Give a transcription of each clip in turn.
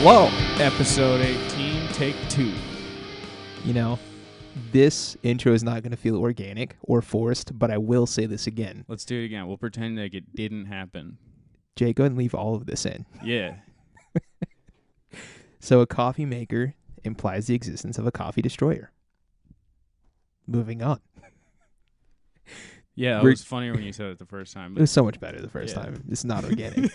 Hello, episode 18, take 2. You know, this intro is not going to feel organic or forced, but I will say this again. Let's do it again. We'll pretend like it didn't happen. Jay, go ahead and leave all of this in. Yeah. So a coffee maker implies the existence of a coffee destroyer. Moving on. Yeah, it was funnier when you said it the first time. It was so much better the first time. It's not organic.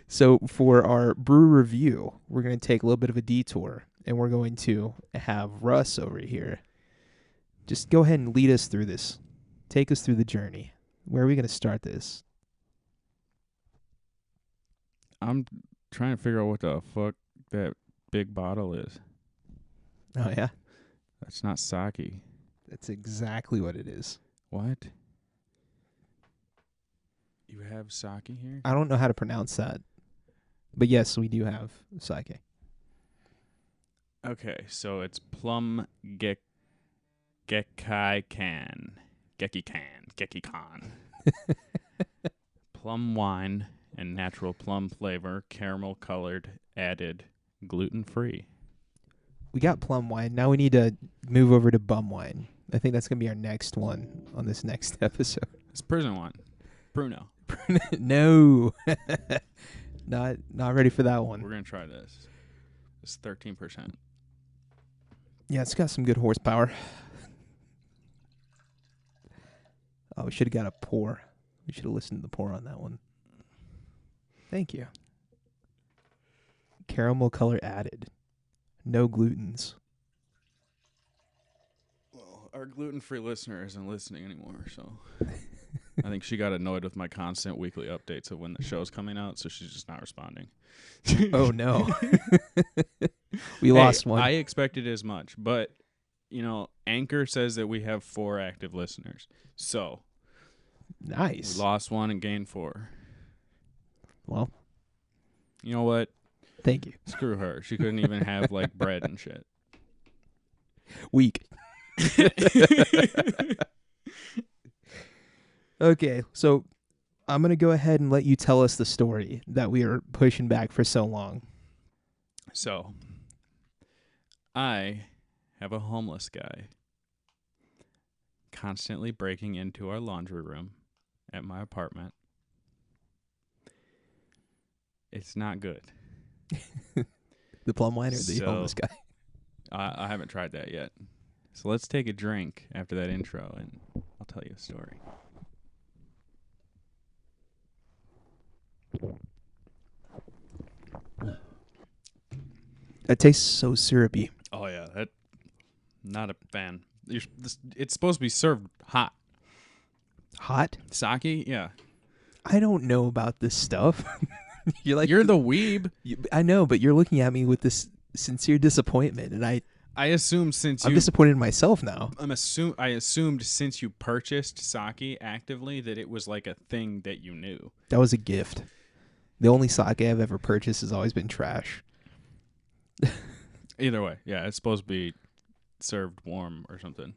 So for our brew review, we're going to take a little bit of a detour, and we're going to have Russ over here. Just go ahead and lead us through this. Take us through the journey. Where are we going to start this? I'm trying to figure out what the fuck that big bottle is. Oh, yeah? That's not sake. That's exactly what it is. What? You have sake here? I don't know how to pronounce that. But yes, we do have sake. Okay, so it's plum Gekikan. Plum wine and natural plum flavor, caramel colored, added, gluten-free. We got plum wine. Now we need to move over to bum wine. I think that's going to be our next one on this next episode. It's prison wine. Bruno. No. Not ready for that one. We're going to try this. It's 13%. Yeah, it's got some good horsepower. Oh, we should have got a pour. We should have listened to the pour on that one. Thank you. Caramel color added. No glutens. Well, our gluten-free listener isn't listening anymore, so I think she got annoyed with my constant weekly updates of when the show's coming out, so she's just not responding. Oh, no. We lost one. I expected as much, but, Anchor says that we have 4 active listeners. So, nice. We lost 1 and gained 4. Well. You know what? Thank you. Screw her. She couldn't even have, bread and shit. Weak. Okay, so I'm going to go ahead and let you tell us the story that we are pushing back for so long. So, I have a homeless guy constantly breaking into our laundry room at my apartment. It's not good. The plum wine or the homeless guy? I haven't tried that yet. So let's take a drink after that intro, and I'll tell you a story. That tastes so syrupy. Oh, yeah. Not a fan. It's supposed to be served hot. Hot? Sake? Yeah. I don't know about this stuff. You're the weeb. I know, but you're looking at me with this sincere disappointment, and I assume I'm disappointed in myself now. I assumed since you purchased sake actively that it was like a thing that you knew. That was a gift. The only sake I've ever purchased has always been trash. Either way, yeah, it's supposed to be served warm or something.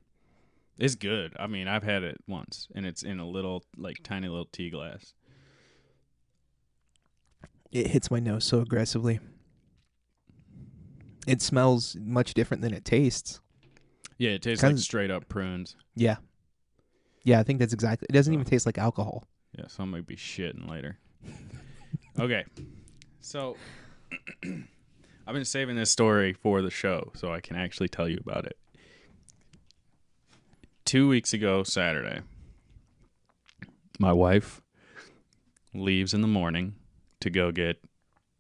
It's good. I mean, I've had it once, and it's in a little, tiny little tea glass. It hits my nose so aggressively. It smells much different than it tastes. Yeah, it tastes like straight up prunes. Yeah. Yeah, I think that's exactly. It doesn't even taste like alcohol. Yeah, so I might be shitting later. Okay. So, I've been saving this story for the show so I can actually tell you about it. 2 weeks ago, Saturday, my wife leaves in the morning to go get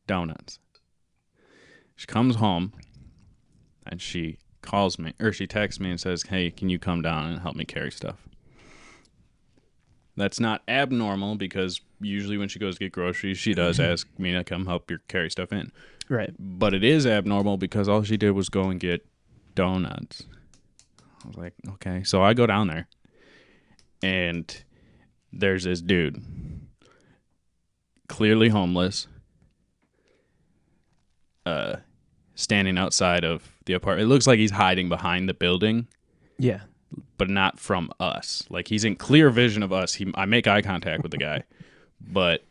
donuts. She comes home and she calls me, or she texts me and says, "Hey, can you come down and help me carry stuff?" That's not abnormal because usually when she goes to get groceries, she does ask me to come help her carry stuff in. Right. But it is abnormal because all she did was go and get donuts. I was like, okay. So I go down there and there's this dude, clearly homeless, standing outside of the apartment. It looks like he's hiding behind the building. Yeah. But not from us. Like, he's in clear vision of us. I make eye contact with the guy, but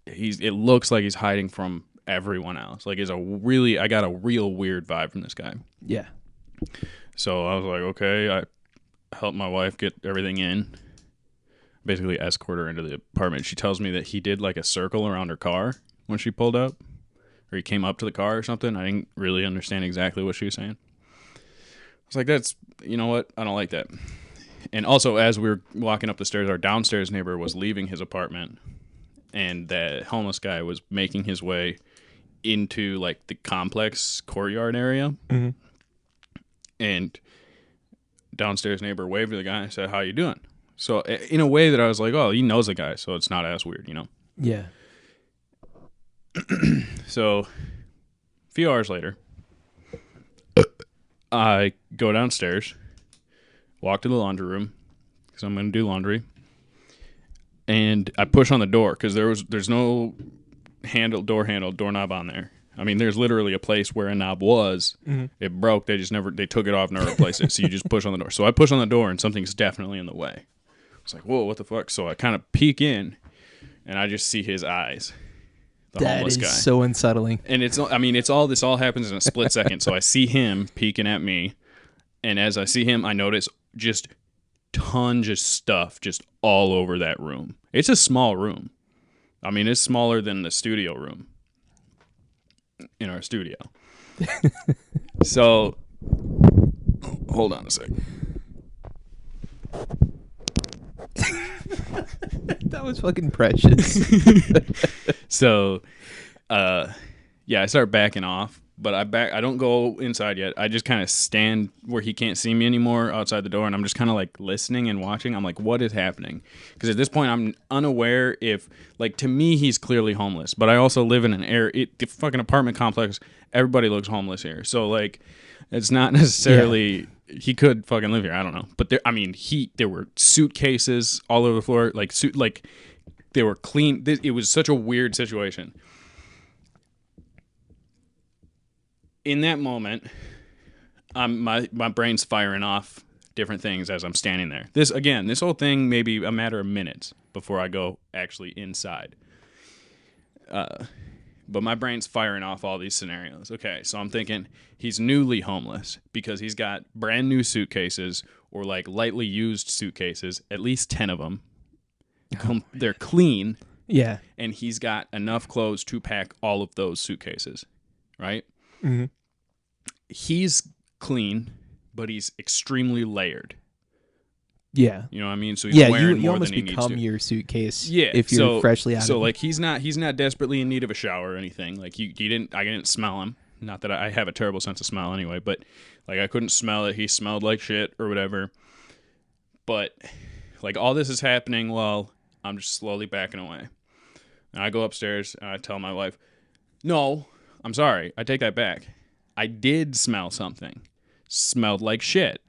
it looks like he's hiding from everyone else. Like, I got a real weird vibe from this guy. Yeah. So I was like, okay. I helped my wife get everything in. Basically escort her into the apartment. She tells me that he did like a circle around her car when she pulled up, or he came up to the car or something. I didn't really understand exactly what she was saying. I was like, you know what? I don't like that. And also, as we were walking up the stairs, our downstairs neighbor was leaving his apartment, and the homeless guy was making his way into like the complex courtyard area. Mm-hmm. And downstairs neighbor waved to the guy and said, "How you doing?" So in a way that I was like, oh, he knows the guy, so it's not as weird, you know? Yeah. So a few hours later, I go downstairs, walk to the laundry room, because I'm going to do laundry, and I push on the door, because there's no doorknob on there. I mean, there's literally a place where a knob was. Mm-hmm. It broke. They took it off and never replaced it. So you just push on the door. So I push on the door, and something's definitely in the way. It's like, whoa, what the fuck? So I kind of peek in, and I just see his eyes. The homeless guy. That is so unsettling. And this all happens in a split second. So I see him peeking at me, and as I see him, I notice just tons of stuff just all over that room. It's a small room. I mean, it's smaller than the studio room in our studio. So, hold on a second. That was fucking precious. So, yeah, I start backing off, but I don't go inside yet. I just kind of stand where he can't see me anymore outside the door, and I'm just kind of like listening and watching. I'm like, what is happening? Because at this point, I'm unaware if, like, to me, he's clearly homeless, but I also live in the fucking apartment complex. Everybody looks homeless here. So, like, it's not necessarily... Yeah. He could fucking live here. I don't know. But there were suitcases all over the floor. Like they were clean. It was such a weird situation. In that moment, my brain's firing off different things as I'm standing there. This whole thing may be a matter of minutes before I go actually inside. But my brain's firing off all these scenarios. Okay, so I'm thinking he's newly homeless because he's got brand new suitcases or like lightly used suitcases, at least 10 of them. They're clean. Yeah. And he's got enough clothes to pack all of those suitcases, right? Mm-hmm. He's clean, but he's extremely layered. Yeah. You know what I mean? So he's wearing you more almost than he needs to. become your suitcase if you're freshly out of it. So like he's not desperately in need of a shower or anything. Like I didn't smell him. Not that I have a terrible sense of smell anyway, but like I couldn't smell it. He smelled like shit or whatever. But like all this is happening while I'm just slowly backing away. And I go upstairs and I tell my wife, "No, I'm sorry. I take that back. I did smell something. Smelled like shit."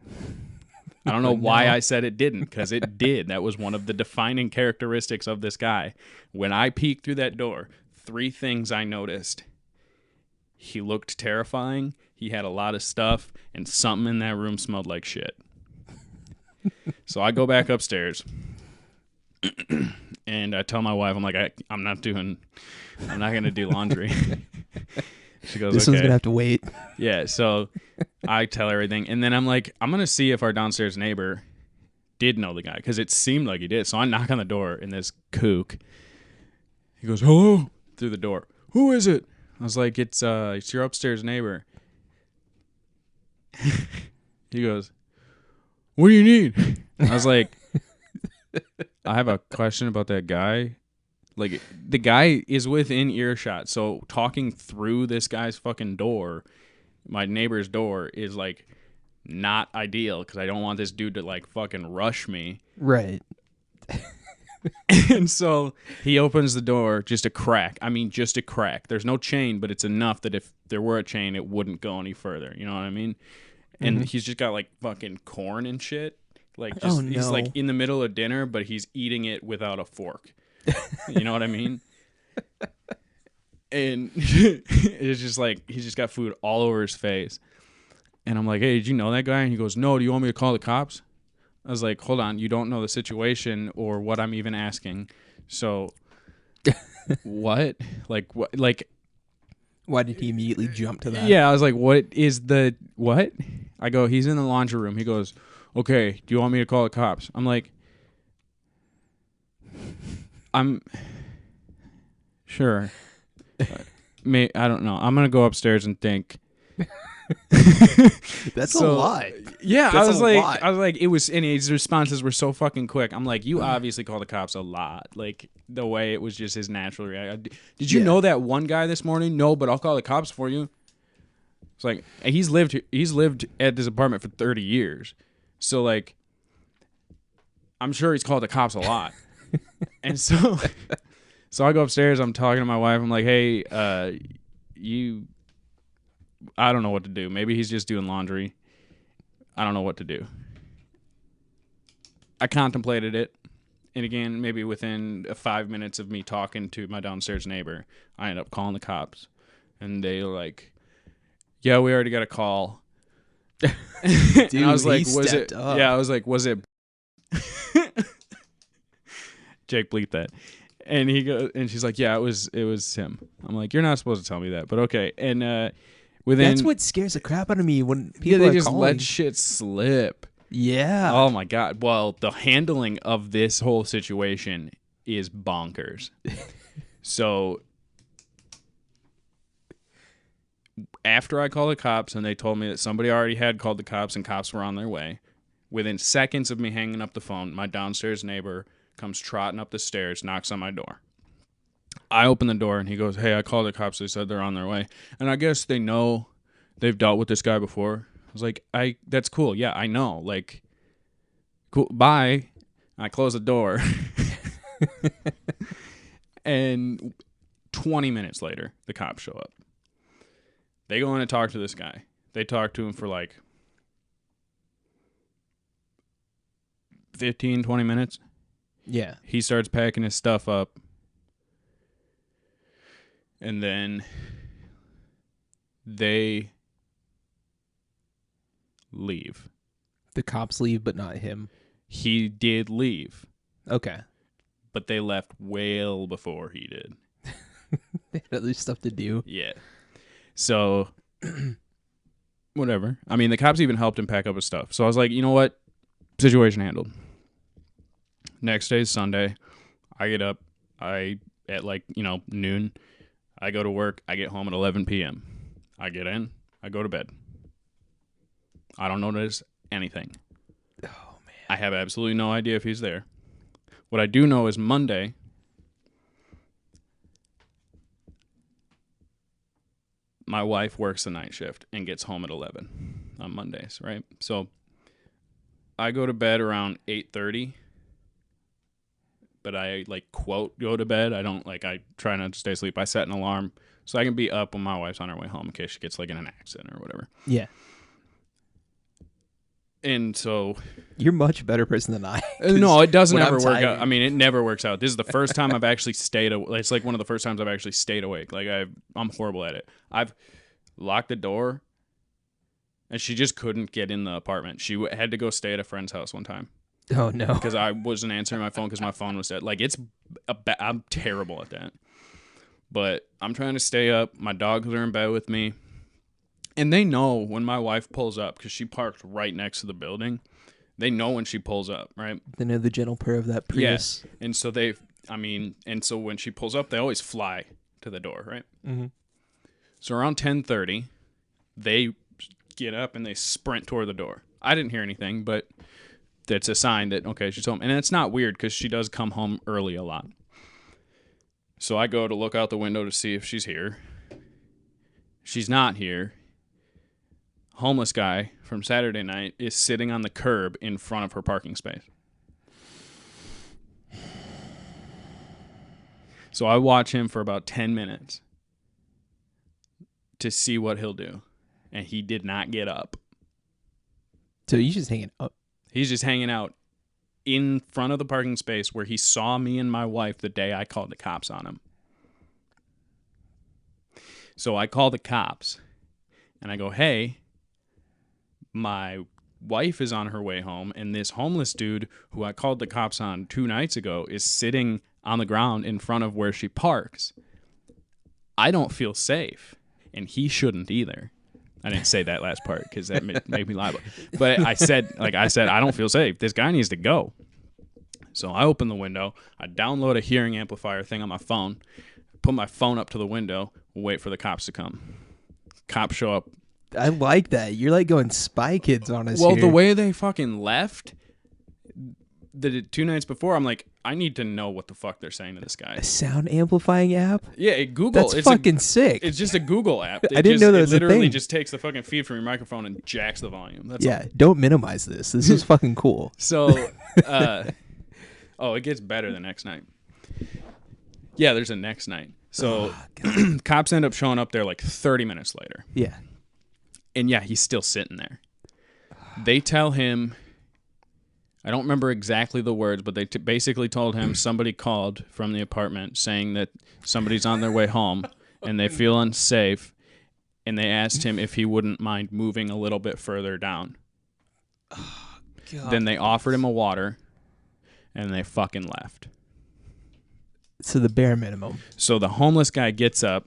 I don't know why I said it didn't, because it did. That was one of the defining characteristics of this guy. When I peeked through that door, 3 things I noticed. He looked terrifying, he had a lot of stuff, and something in that room smelled like shit. So I go back upstairs, and I tell my wife, I'm like, I'm not going to do laundry. She goes, this okay. one's going to have to wait. Yeah, so I tell her everything. And then I'm like, I'm going to see if our downstairs neighbor did know the guy, because it seemed like he did. So I knock on the door, and this kook, he goes, "Hello," through the door. "Who is it?" I was like, it's your upstairs neighbor. He goes, "What do you need?" I was like, "I have a question about that guy." Like, the guy is within earshot, so talking through this guy's fucking door, my neighbor's door, is, like, not ideal, because I don't want this dude to, like, fucking rush me. Right. And so he opens the door just a crack. I mean, just a crack. There's no chain, but it's enough that if there were a chain, it wouldn't go any further. You know what I mean? And he's just got, like, fucking corn and shit. Like, just, he's, like, in the middle of dinner, but he's eating it without a fork. You know what I mean? And it's just like he's just got food all over his face. And I'm like, "Hey, did you know that guy?" And he goes, "No, do you want me to call the cops?" I was like, "Hold on, you don't know the situation or what I'm even asking. So what? Like what? Like Why did he immediately jump to that? Yeah, I was like, what is the what? I go, he's in the laundry room. He goes, okay, do you want me to call the cops? I'm like, I'm sure. I don't know. I'm gonna go upstairs and think. That's a lot. Yeah, That's a lot. I was like, it was, and his responses were so fucking quick. I'm like, you obviously call the cops a lot. Like the way it was just his natural reaction. Did you know that one guy this morning? No, but I'll call the cops for you. It's like he's lived at this apartment for 30 years, so like, I'm sure he's called the cops a lot. And so I go upstairs. I'm talking to my wife. I'm like, hey, I don't know what to do. Maybe he's just doing laundry. I don't know what to do. I contemplated it. And again, maybe within 5 minutes of me talking to my downstairs neighbor, I ended up calling the cops. And they were like, yeah, we already got a call. Dude, and I was like, was it? Up. Yeah, I was like, was it? Jake, bleep that. And he goes, and she's like, yeah, it was him. I'm like, you're not supposed to tell me that, but okay. And that's what scares the crap out of me when people they are just calling. let shit slip. Yeah. Oh my god. Well, the handling of this whole situation is bonkers. So after I called the cops and they told me that somebody already had called the cops and cops were on their way, within seconds of me hanging up the phone, my downstairs neighbor comes trotting up the stairs, knocks on my door. I open the door and he goes, hey, I called the cops. They said they're on their way. And I guess they know they've dealt with this guy before. I was like, that's cool. Yeah, I know. Like, cool. Bye. I close the door. And 20 minutes later, the cops show up. They go in and talk to this guy. They talk to him for like 15, 20 minutes. Yeah. He starts packing his stuff up. And then they leave. The cops leave, but not him. He did leave. Okay. But they left well before he did. They had other stuff to do. Yeah. So, whatever. I mean, the cops even helped him pack up his stuff. So I was like, you know what? Situation handled. Next day is Sunday. I get up. At like, noon. I go to work. I get home at 11 p.m. I get in. I go to bed. I don't notice anything. Oh, man. I have absolutely no idea if he's there. What I do know is Monday, my wife works the night shift and gets home at 11 on Mondays, right? So I go to bed around 8:30. But I quote go to bed. I don't I try not to stay asleep. I set an alarm so I can be up when my wife's on her way home in case she gets in an accident or whatever. Yeah. And so you're a much better person than I. No, it doesn't ever work out. I mean, it never works out. This is the first time I've actually stayed awake. It's like one of the first times I've actually stayed awake. I'm horrible at it. I've locked the door and she just couldn't get in the apartment. She had to go stay at a friend's house one time. Oh, no. Because I wasn't answering my phone because my phone was dead. I'm terrible at that. But I'm trying to stay up. My dogs are in bed with me. And they know when my wife pulls up because she parked right next to the building. They know when she pulls up, right? They know the gentle purr of that Prius. Yeah. And so so when she pulls up, they always fly to the door, right? Mm-hmm. So around 10:30, they get up and they sprint toward the door. I didn't hear anything, but that's a sign that, okay, she's home. And it's not weird because she does come home early a lot. So I go to look out the window to see if she's here. She's not here. Homeless guy from Saturday night is sitting on the curb in front of her parking space. So I watch him for about 10 minutes to see what he'll do. And he did not get up. So he's just hanging up. He's just hanging out in front of the parking space where he saw me and my wife the day I called the cops on him. So I call the cops and I go, hey, my wife is on her way home and this homeless dude who I called the cops on 2 nights ago is sitting on the ground in front of where she parks. I don't feel safe. and he shouldn't either. I didn't say that last part because that made me liable. But I said, I don't feel safe. This guy needs to go. So I open the window. I download a hearing amplifier thing on my phone, put my phone up to the window, wait for the cops to come. Cops show up. I like that. You're like going Spy Kids on us. Well, here. the way they fucking left the 2 nights before, I'm like, I need to know what the fuck they're saying to this guy. A sound amplifying app? Yeah, Google. That's fucking sick. It's just a Google app. I didn't know that was a thing. It literally just takes the fucking feed from your microphone and jacks the volume. That's all. Don't minimize this. This is fucking cool. So, it gets better the next night. Yeah, there's a next night. So, cops end up showing up there like 30 minutes later. Yeah. And yeah, he's still sitting there. They tell him, I don't remember exactly the words, but they basically told him somebody called from the apartment saying that somebody's on their way home and they feel unsafe, and they asked him if he wouldn't mind moving a little bit further down. Oh, God. Then they offered him a water, and they fucking left. So the bare minimum. So the homeless guy gets up.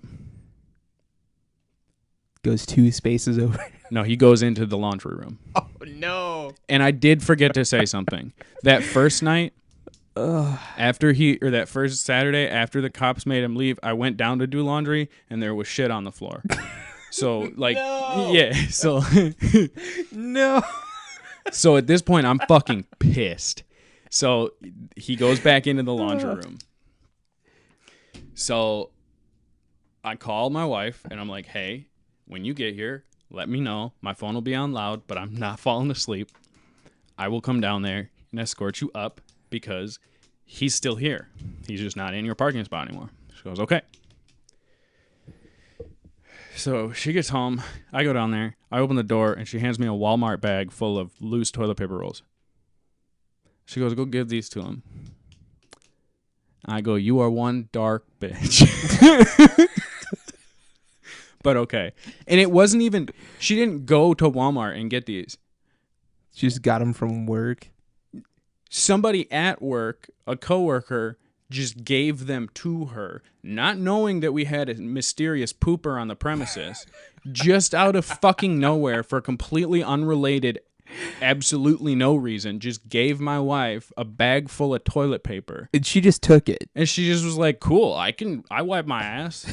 Goes 2 spaces over. No, he goes into the laundry room. Oh, no. And I did forget to say something. That first night, that first Saturday after the cops made him leave, I went down to do laundry, and there was shit on the floor. So, yeah. So, no. So at this point, I'm fucking pissed. So he goes back into the laundry room. So I called my wife, and I'm like, hey, when you get here, let me know. My phone will be on loud, but I'm not falling asleep. I will come down there and escort you up because he's still here. He's just not in your parking spot anymore. She goes, okay. So she gets home. I go down there. I open the door, and she hands me a Walmart bag full of loose toilet paper rolls. She goes, go give these to him. I go, you are one dark bitch. But okay. And it wasn't even, she didn't go to Walmart and get these. She just got them from work. Somebody at work, a coworker, just gave them to her, not knowing that we had a mysterious pooper on the premises, just out of fucking nowhere for completely unrelated, absolutely no reason, just gave my wife a bag full of toilet paper. And she just took it. And she just was like, cool, I wipe my ass.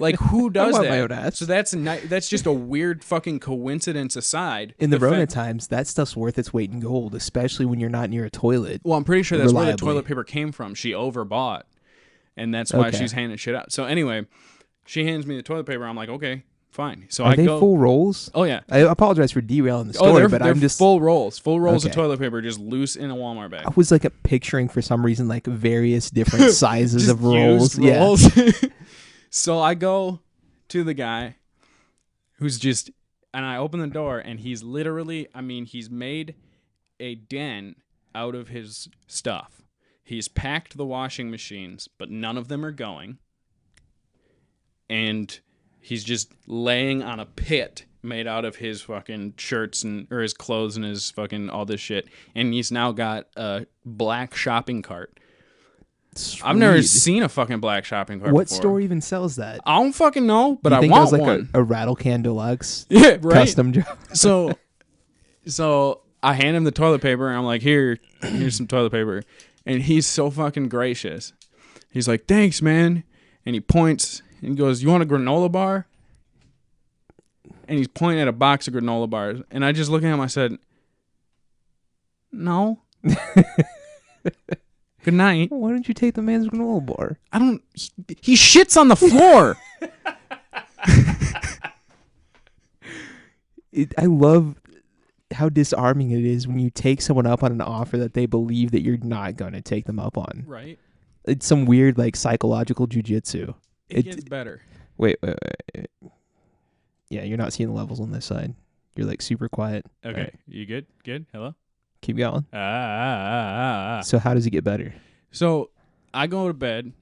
Like, who does I wipe that? my own ass. So that's just a weird fucking coincidence aside. In the Rona times, that stuff's worth its weight in gold, especially when you're not near a toilet. Well, I'm pretty sure that's where the reliably. toilet paper came from. She overbought, and that's why she's handing shit out. So anyway, she hands me the toilet paper. I'm like, okay, fine. So Are they full rolls? Oh yeah. I apologize for derailing the story, but I'm just full rolls of Okay. toilet paper, just loose in a Walmart bag. I was like picturing for some reason like various different sizes Just of rolls. used rolls. Yeah. So I go to the guy who's just, and I open the door, and he's literally, he's made a den out of his stuff. He's packed the washing machines, but none of them are going. And he's just laying on a pit made out of his fucking shirts or his clothes and his fucking all this shit. And he's now got a black shopping cart. Sweet. I've never seen a fucking black shopping cart What before. store even sells that? I don't fucking know, but You I think want it was like one. a rattle can deluxe Yeah, right. custom job. So I hand him the toilet paper, and I'm like, here's some toilet paper. And he's so fucking gracious. He's like, thanks, man. And he points and he goes, you want a granola bar? And he's pointing at a box of granola bars. And I just look at him, I said, no. Good night. Why don't you take the man's granola bar? He shits on the floor. I love how disarming it is when you take someone up on an offer that they believe that you're not going to take them up on. Right. It's some weird like psychological jujitsu. It gets better. Wait. Yeah, you're not seeing the levels on this side. You're like super quiet. Okay. Right. You good? Good? Hello? Keep going. Ah. So how does it get better? So I go to bed,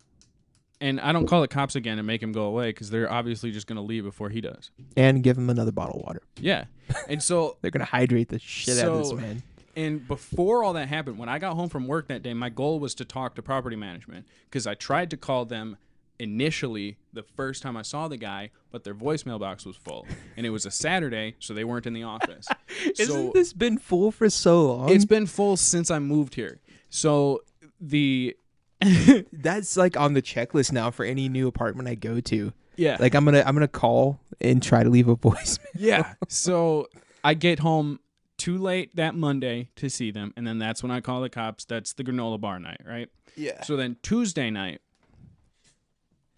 and I don't call the cops again and make him go away because they're obviously just going to leave before he does. And give him another bottle of water. Yeah. And so They're going to hydrate the shit out of this man. And before all that happened, when I got home from work that day, my goal was to talk to property management because I tried to call them initially the first time I saw the guy, but their voicemail box was full. And it was a Saturday, so they weren't in the office. Isn't this been full for so long? It's been full since I moved here. So that's like on the checklist now for any new apartment I go to. Yeah. Like I'm gonna call and try to leave a voicemail. Yeah. So I get home too late that Monday to see them, and then that's when I call the cops. That's the granola bar night, right? Yeah. So then Tuesday night,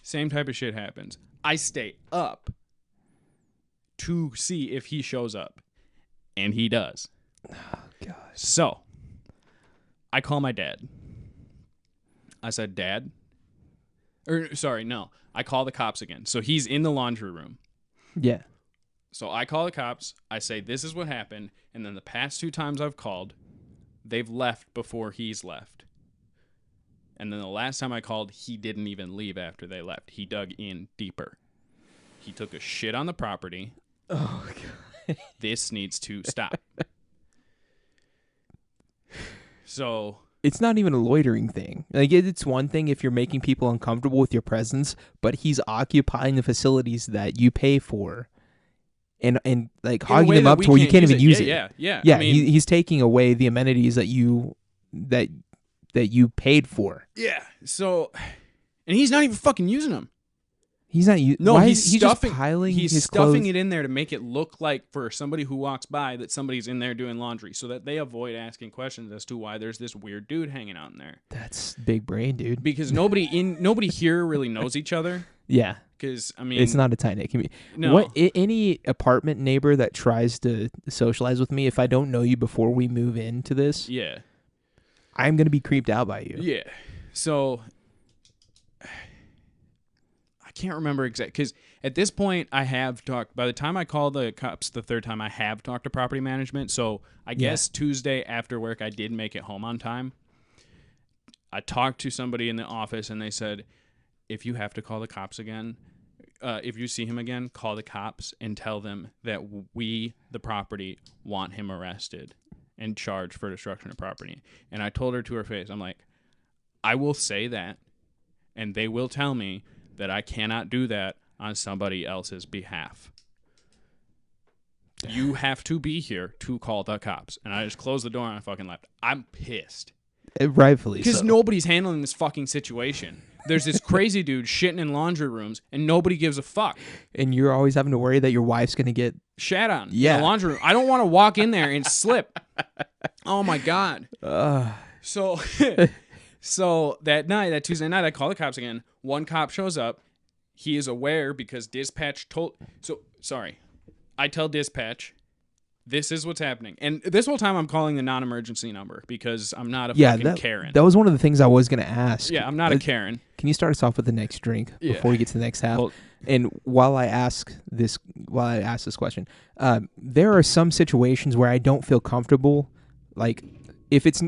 same type of shit happens. I stay up to see if he shows up, and he does. Oh gosh. So I call my dad. I said, Dad. I call the cops again. So he's in the laundry room. Yeah. So I call the cops. I say, this is what happened. And then the past 2 times I've called, they've left before he's left. And then the last time I called, he didn't even leave after they left. He dug in deeper. He took a shit on the property. Oh, God. This needs to stop. So it's not even a loitering thing. Like it's one thing if you're making people uncomfortable with your presence, but he's occupying the facilities that you pay for, and like hogging them up to where you can't even use it. Yeah. I mean, he's taking away the amenities that you paid for. Yeah. So, and he's not even fucking using them. He's not. No, why he's is he stuffing. Just piling he's his stuffing clothes? it in there to make it look like for somebody who walks by that somebody's in there doing laundry, so that they avoid asking questions as to why there's this weird dude hanging out in there. That's big brain, dude. Because nobody here really knows each other. Yeah. Because I mean, it's not a tight knit community. No. Any apartment neighbor that tries to socialize with me, if I don't know you before we move into this, yeah, I'm gonna be creeped out by you. Yeah. So I can't remember exactly because at this point I have talked. By the time I called the cops the third time, I have talked to property management. So I guess Tuesday after work, I did make it home on time. I talked to somebody in the office, and they said, if you have to call the cops again, if you see him again, call the cops and tell them that we, the property, want him arrested and charged for destruction of property. And I told her to her face, I'm like, I will say that, and they will tell me that I cannot do that on somebody else's behalf. You have to be here to call the cops. And I just closed the door and I fucking left. I'm pissed. Rightfully so. Because nobody's handling this fucking situation. There's this crazy dude shitting in laundry rooms, and nobody gives a fuck. And you're always having to worry that your wife's going to get shat on in the laundry room. I don't want to walk in there and slip. Oh, my God. So that night, that Tuesday night, I call the cops again. One cop shows up. He is aware because dispatch told... I tell dispatch, this is what's happening. And this whole time I'm calling the non-emergency number because I'm not a fucking Karen. That was one of the things I was going to ask. Yeah, I'm not a Karen. Can you start us off with the next drink before we get to the next half? Well, and while I ask this question, there are some situations where I don't feel comfortable. Like if it's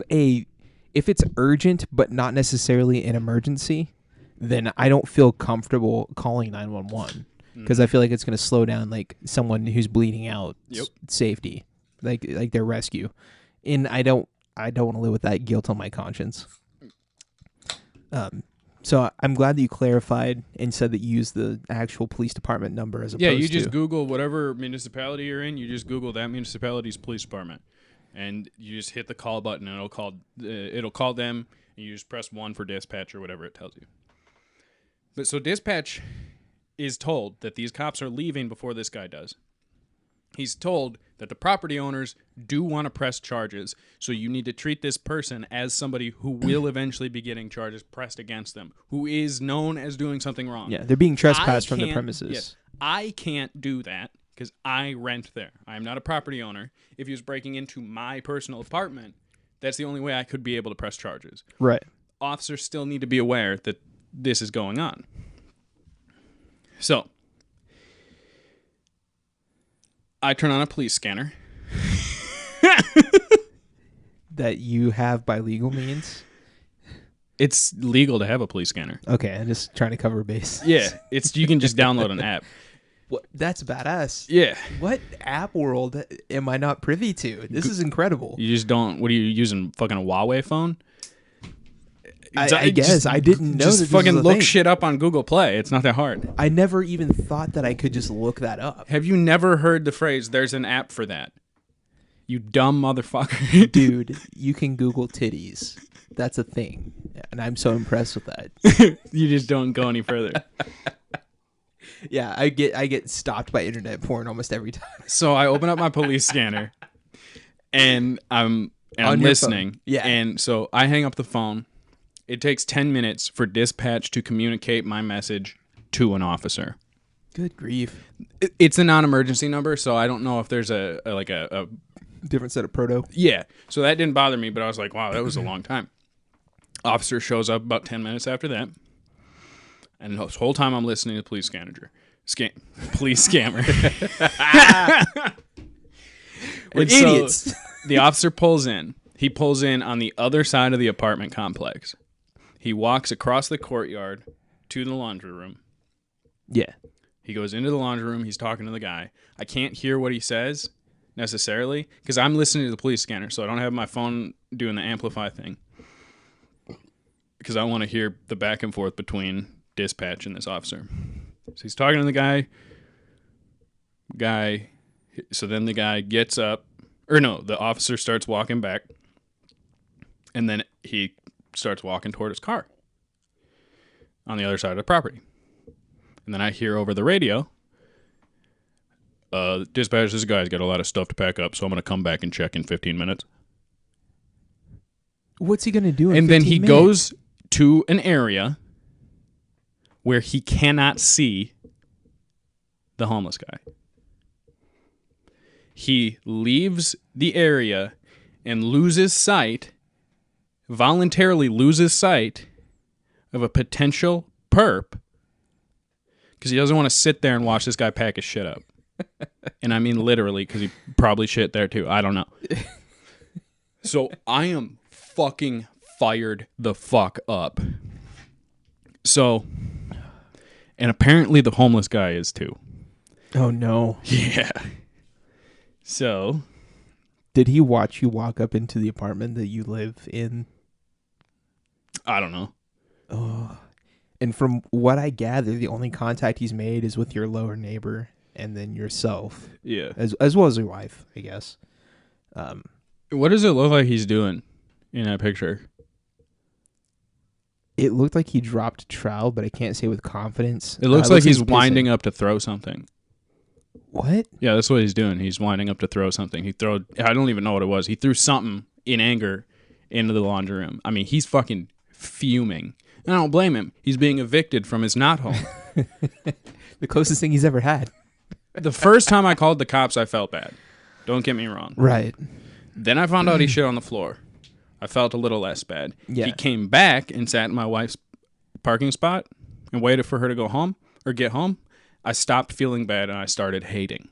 urgent but not necessarily an emergency, then I don't feel comfortable calling 911 because I feel like it's going to slow down like someone who's bleeding out safety, like their rescue, and I don't want to live with that guilt on my conscience. So I'm glad that you clarified and said that you use the actual police department number as opposed to... Yeah, you just Google whatever municipality you're in. You just Google that municipality's police department, and you just hit the call button, and it'll call them, and you just press 1 for dispatch or whatever it tells you. But so dispatch is told that these cops are leaving before this guy does. He's told that the property owners do want to press charges, so you need to treat this person as somebody who will eventually be getting charges pressed against them, who is known as doing something wrong. Yeah, they're being trespassed from the premises. Yes, I can't do that because I rent there. I'm not a property owner. If he was breaking into my personal apartment, that's the only way I could be able to press charges. Right. Officers still need to be aware that this is going on. So I turn on a police scanner. That you have by legal means? It's legal to have a police scanner. Okay, I'm just trying to cover base. Yeah, you can just download an app. What? That's badass. Yeah. What app world am I not privy to? This is incredible. You just don't... What are you using? Fucking a Huawei phone? I guess I didn't know Just that this fucking was a look thing. shit up on Google Play. It's not that hard. I never even thought that I could just look that up. Have you never heard the phrase, there's an app for that? You dumb motherfucker. Dude, you can Google titties. That's a thing. And I'm so impressed with that. You just don't go any further. Yeah, I get stopped by internet porn almost every time. So I open up my police scanner and I'm On your listening. phone. Yeah. And so I hang up the phone. It takes 10 minutes for dispatch to communicate my message to an officer. Good grief. It's a non-emergency number, so I don't know if there's a Different set of proto. yeah. So that didn't bother me, but I was like, wow, that was a long time. Officer shows up about 10 minutes after that. And this whole time I'm listening to police scanner. Police scammer. We're And so idiots. the officer pulls in. He pulls in on the other side of the apartment complex. He walks across the courtyard to the laundry room. Yeah. He goes into the laundry room. He's talking to the guy. I can't hear what he says necessarily because I'm listening to the police scanner, so I don't have my phone doing the amplify thing because I want to hear the back and forth between dispatch and this officer. So he's talking to the guy. So then the guy gets up. Or no, the officer starts walking back. And then he starts walking toward his car on the other side of the property. And then I hear over the radio, dispatch, this guy's got a lot of stuff to pack up, so I'm going to come back and check in 15 minutes. What's he going to do in And then 15 he minutes? goes to an area where he cannot see the homeless guy. He leaves the area and voluntarily loses sight of a potential perp because he doesn't want to sit there and watch this guy pack his shit up. And I mean literally because he probably shit there too. I don't know. So I am fucking fired the fuck up. So, and apparently the homeless guy is too. Oh, no. Yeah. So, Did he watch you walk up into the apartment that you live in? I don't know. Oh. And from what I gather, the only contact he's made is with your lower neighbor and then yourself. Yeah. As well as your wife, I guess. What does it look like he's doing in that picture? It looked like he dropped trowel, but I can't say with confidence. It looks like he's pissing. winding up to throw something. What? Yeah, that's what he's doing. He's winding up to throw something. I don't even know what it was. He threw something in anger into the laundry room. I mean, he's fucking fuming. And I don't blame him. He's being evicted from his not home. The closest thing he's ever had. The first time I called the cops, I felt bad. Don't get me wrong. Right. Then I found out he shit on the floor. I felt a little less bad. Yeah. He came back and sat in my wife's parking spot and waited for her to go home or get home. I stopped feeling bad and I started hating.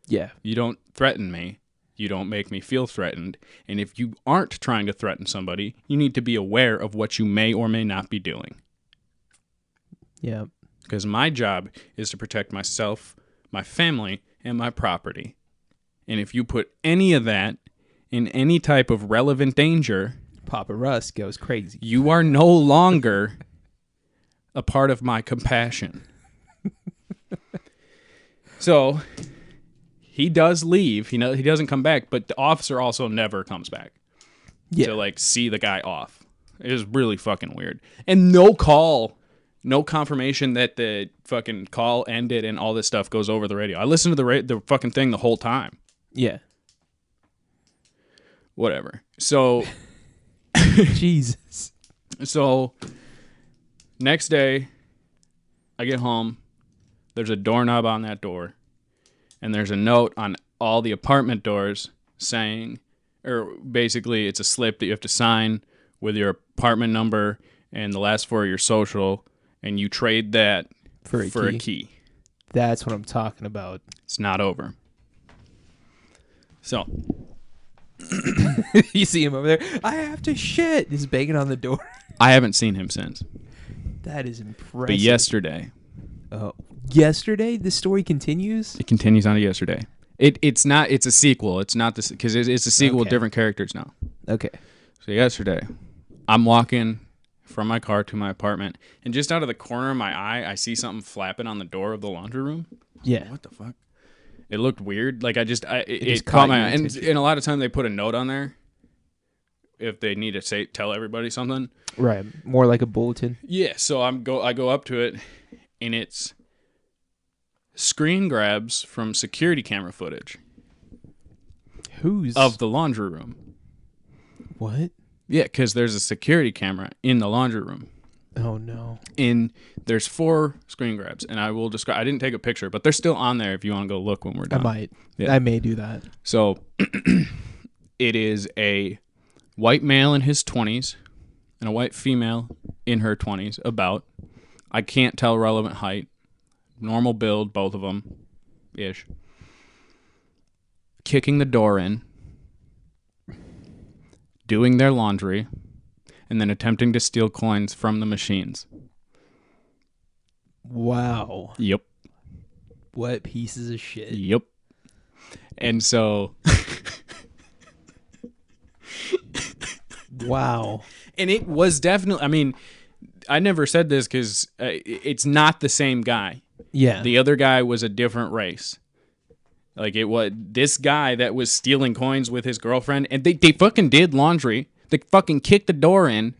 Yeah. You don't threaten me. You don't make me feel threatened. And if you aren't trying to threaten somebody, you need to be aware of what you may or may not be doing. Yeah. Because my job is to protect myself, my family, and my property. And if you put any of that in any type of relevant danger, Papa Russ goes crazy. you are no longer a part of my compassion. So he does leave. He doesn't come back, but the officer also never comes back to like see the guy off. It was really fucking weird. And no confirmation that the fucking call ended and all this stuff goes over the radio. I listened to the fucking thing the whole time. Yeah. Whatever. So Jesus. So next day I get home. There's a doorknob on that door. And there's a note on all the apartment doors saying, or basically it's a slip that you have to sign with your apartment number and the last four of your social, and you trade that for a key. That's what I'm talking about. It's not over. So You see him over there. I have to shit. He's banging on the door. I haven't seen him since. That is impressive. But yesterday, the story continues. It continues on to yesterday. It's a sequel. It's not this because it's a sequel with Okay. different characters now. Okay. So yesterday, I'm walking from my car to my apartment, and just out of the corner of my eye, I see something flapping on the door of the laundry room. Yeah. What the fuck? It looked weird. Like it just caught my your eye. And attention. a lot of times they put a note on there if they need to tell everybody something. Right. More like a bulletin. Yeah. So I go up to it, and it's screen grabs from security camera footage Who's of the laundry room. What? Yeah, because there's a security camera in the laundry room. Oh no. There's 4 screen grabs, and I will describe. I didn't take a picture, but they're still on there if you want to go look when we're done. I might. Yeah. I may do that. So it is a white male in his 20s and a white female in her 20s. About, I can't tell relevant height, normal build, both of them, ish. Kicking the door in, doing their laundry, and then attempting to steal coins from the machines. Wow. Yep. What pieces of shit. Yep. And so... Wow. And it was definitely... I mean, I never said this because it's not the same guy. Yeah. The other guy was a different race. Like, it was this guy that was stealing coins with his girlfriend, and they fucking did laundry. They fucking kicked the door in,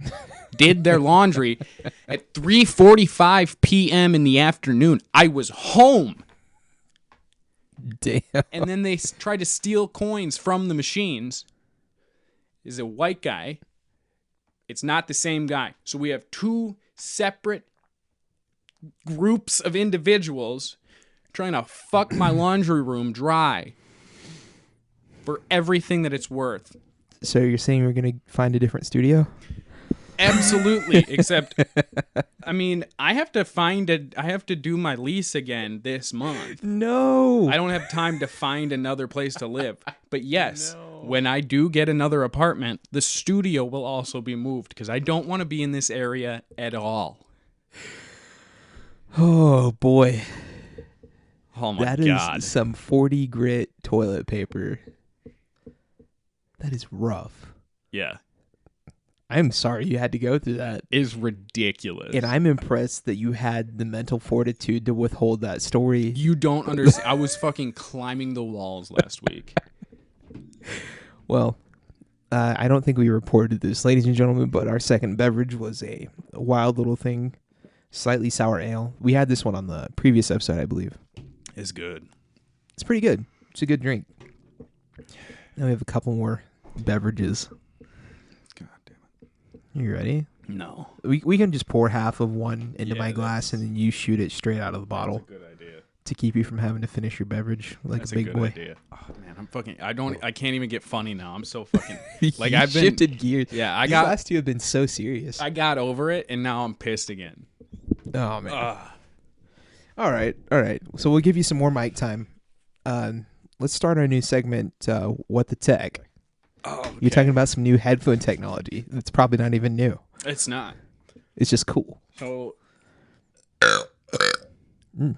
did their laundry at 3:45 p.m. in the afternoon. I was home. Damn. And then they tried to steal coins from the machines. Is a white guy. It's not the same guy. So we have 2 separate groups of individuals trying to fuck my laundry room dry for everything that it's worth. So you're saying we're going to find a different studio? Absolutely. Except, I mean, I have to do my lease again this month. No. I don't have time to find another place to live. But yes, when I do get another apartment, the studio will also be moved because I don't want to be in this area at all. Oh, boy. Oh, my God. That is some 40 grit toilet paper. That is rough. Yeah. I'm sorry you had to go through that. It's ridiculous. And I'm impressed that you had the mental fortitude to withhold that story. You don't understand. I was fucking climbing the walls last week. Well, I don't think we reported this, ladies and gentlemen, but our second beverage was a wild little thing, slightly sour ale. We had this one on the previous episode, I believe. It's good. It's pretty good. It's a good drink. Now we have a couple more beverages. God damn it. You ready? No. We can just pour half of one into my glass and then you shoot it straight out of the bottle. That's a good idea. To keep you from having to finish your beverage like That's a big good boy. Idea. Oh man, I can't even get funny now. I'm so fucking like You I've been shifted gears. Yeah, These last 2 have been so serious. I got over it and now I'm pissed again. Oh man. All right. So we'll give you some more mic time. Let's start our new segment, What the Tech. Oh, okay. You're talking about some new headphone technology. It's probably not even new. It's not. It's just cool. So And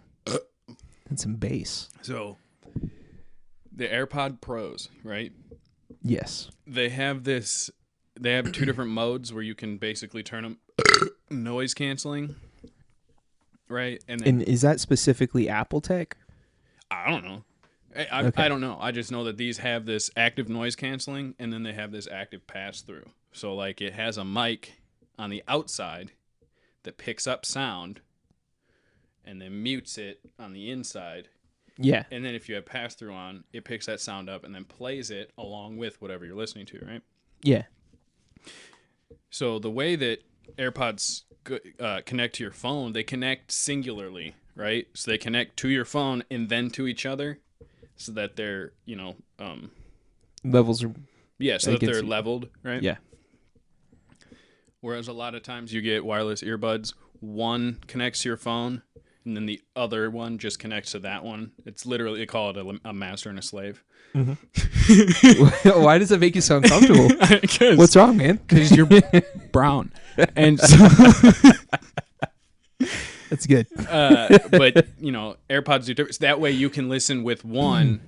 some bass. So the AirPod Pros, right? Yes. They have 2 different modes where you can basically turn them noise canceling, right? And is that specifically Apple Tech? I don't know. Okay. I don't know. I just know that these have this active noise canceling, and then they have this active pass through. So like it has a mic on the outside that picks up sound, and then mutes it on the inside. Yeah. And then if you have pass through on, it picks that sound up and then plays it along with whatever you're listening to, right? Yeah. So the way that AirPods connect to your phone, they connect singularly, right? So they connect to your phone and then to each other, so that they're Levels are. yeah, so that they're leveled, right? Yeah. Whereas a lot of times you get wireless earbuds, one connects to your phone, and then the other one just connects to that one. It's literally, they call it a master and a slave. Mm-hmm. Why does that make you so uncomfortable? What's wrong, man? Because you're brown. And so that's good. But, AirPods do different. So that way you can listen with one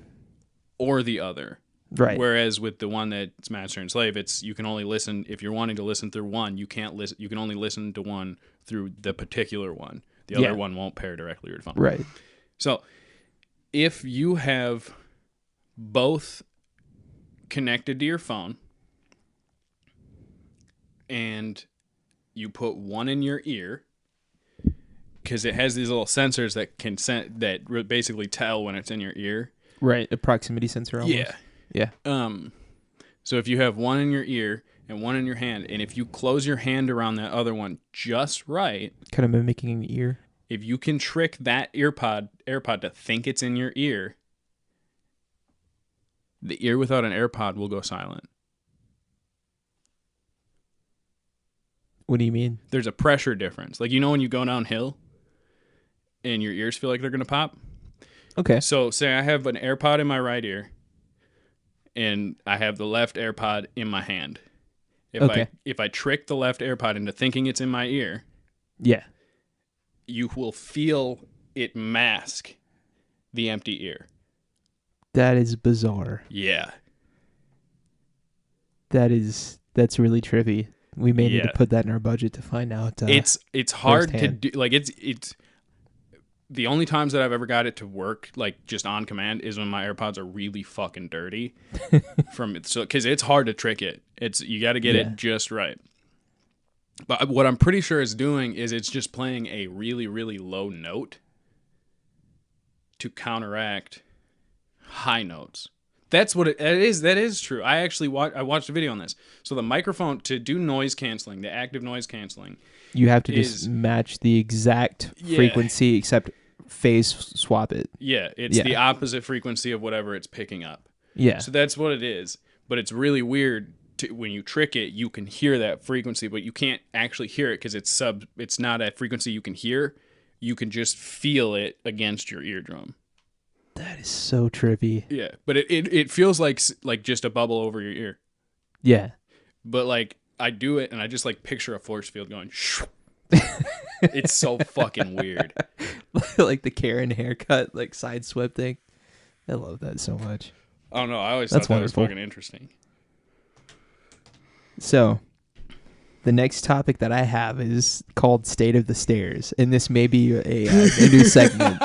or the other. Right. Whereas with the one that's master and slave, it's you can only listen if you're wanting to listen through one. You can't listen. You can only listen to one through the particular one. The other one won't pair directly to your phone. Right. So if you have both connected to your phone and you put one in your ear, because it has these little sensors that can basically tell when it's in your ear. Right. A proximity sensor almost. Yeah. Yeah. So if you have one in your ear and one in your hand, and if you close your hand around that other one just right, Kind of mimicking an ear. if you can trick that AirPod to think it's in your ear, the ear without an AirPod will go silent. What do you mean? There's a pressure difference. Like, when you go downhill and your ears feel like they're going to pop? Okay. So say I have an AirPod in my right ear and I have the left AirPod in my hand. If I trick the left AirPod into thinking it's in my ear, yeah, you will feel it mask the empty ear. That is bizarre. Yeah. That's really trippy. We may need to put that in our budget to find out. It's hard to do. Like it's the only times that I've ever got it to work, like just on command, is when my AirPods are really fucking dirty. Because it's hard to trick it. You got to get it just right. But what I'm pretty sure it's doing is it's just playing a really, really low note to counteract high notes. That's what it is. That is true. I actually I watched a video on this. So the microphone, to do noise canceling, the active noise canceling, you have to just match the exact frequency, except phase swap it. Yeah, it's the opposite frequency of whatever it's picking up. Yeah. So that's what it is. But it's really weird. When you trick it, you can hear that frequency, but you can't actually hear it because it's not a frequency you can hear. You can just feel it against your eardrum. That is so trippy. Yeah, but it feels like just a bubble over your ear. Yeah. But like I do it and I just like picture a force field going shoo. It's so fucking weird. Like the Karen haircut, like side swept thing. I love that so much. I don't know. I always thought that was fucking interesting. So, the next topic that I have is called State of the Stairs, and this may be a new segment.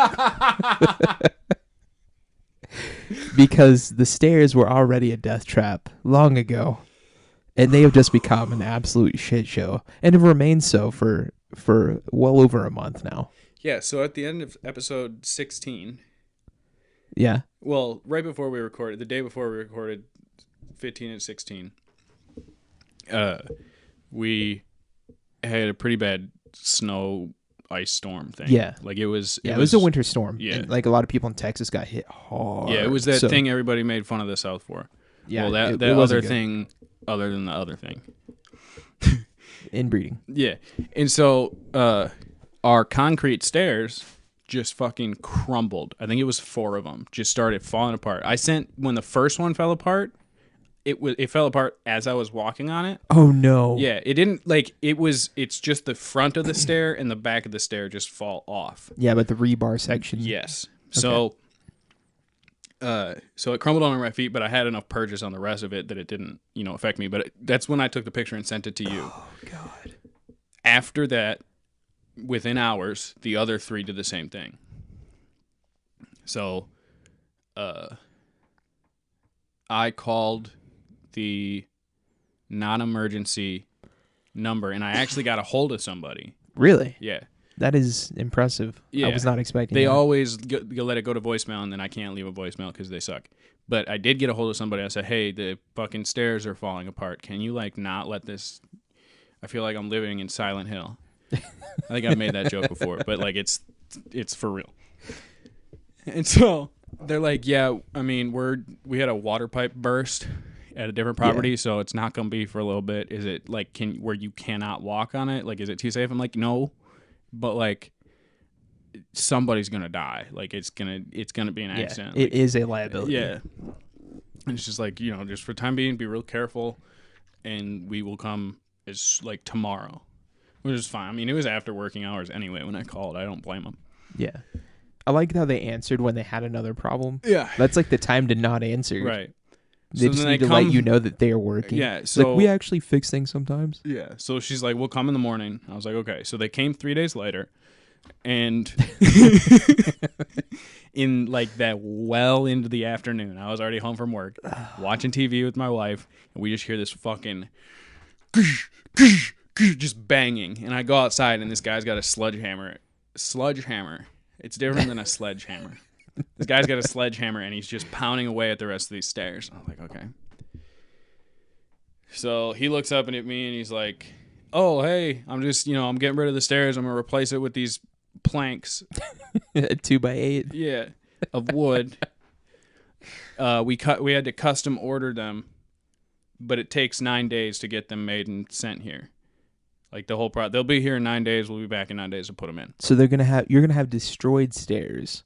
Because the stairs were already a death trap long ago, and they have just become an absolute shit show, and have remained so for well over a month now. Yeah, so at the end of episode 16... Yeah. Well, right before we recorded, the day before we recorded 15 and 16... we had a pretty bad snow ice storm thing. Yeah. Like it was a winter storm. Yeah. And like a lot of people in Texas got hit hard. Yeah, it was that thing everybody made fun of the South for. Yeah. Well, that other thing other than the other thing. Inbreeding. Yeah. And so our concrete stairs just fucking crumbled. I think it was 4 of them just started falling apart. When the first one fell apart, it fell apart as I was walking on it. Oh no. Yeah, it didn't it's just the front of the stair and the back of the stair just fall off. Yeah, but the rebar section. Yes. Okay. So it crumbled under my feet, but I had enough purchase on the rest of it that it didn't, affect me, but that's when I took the picture and sent it to you. Oh god. After that, within hours, the other 3 did the same thing. So I called the non-emergency number, and I actually got a hold of somebody. Really? Yeah. That is impressive. Yeah. I was not expecting They that. always let it go to voicemail, and then I can't leave a voicemail because they suck. But I did get a hold of somebody. I said, hey, the fucking stairs are falling apart. Can you, not let this... I feel like I'm living in Silent Hill. I think I've made that joke before, but, it's for real. And so... They're like, yeah, I mean, we had a water pipe burst at a different property, so it's not going to be for a little bit. Is it where you cannot walk on it? Like, is it too safe? I'm like, no, but somebody's going to die. Like, it's going to be an accident. It is a liability. Yeah. And it's just just for the time being, be real careful, and we will come tomorrow, which is fine. I mean, it was after working hours anyway when I called. I don't blame them. Yeah. I like how they answered when they had another problem. Yeah. That's the time to not answer. Right. They So just then need they to let come- you know that they are working. Yeah, It's so like, we actually fix things sometimes. yeah, so she's like, "We'll come in the morning." I was like, "Okay." So they came 3 days later, and in like that well into the afternoon, I was already home from work, watching TV with my wife, and we just hear this fucking just banging, and I go outside, and this guy's got a sledgehammer. It's different than a sledgehammer. This guy's got a sledgehammer, and he's just pounding away at the rest of these stairs. I'm like, okay. So he looks up at me, and he's like, "Oh, hey, I'm just, I'm getting rid of the stairs. I'm gonna replace it with these planks, 2x8. yeah, of wood. We had to custom order them, but it takes 9 days to get them made and sent here. Like the whole they'll be here in 9 days. We'll be back in 9 days to put them in. So you're gonna have destroyed stairs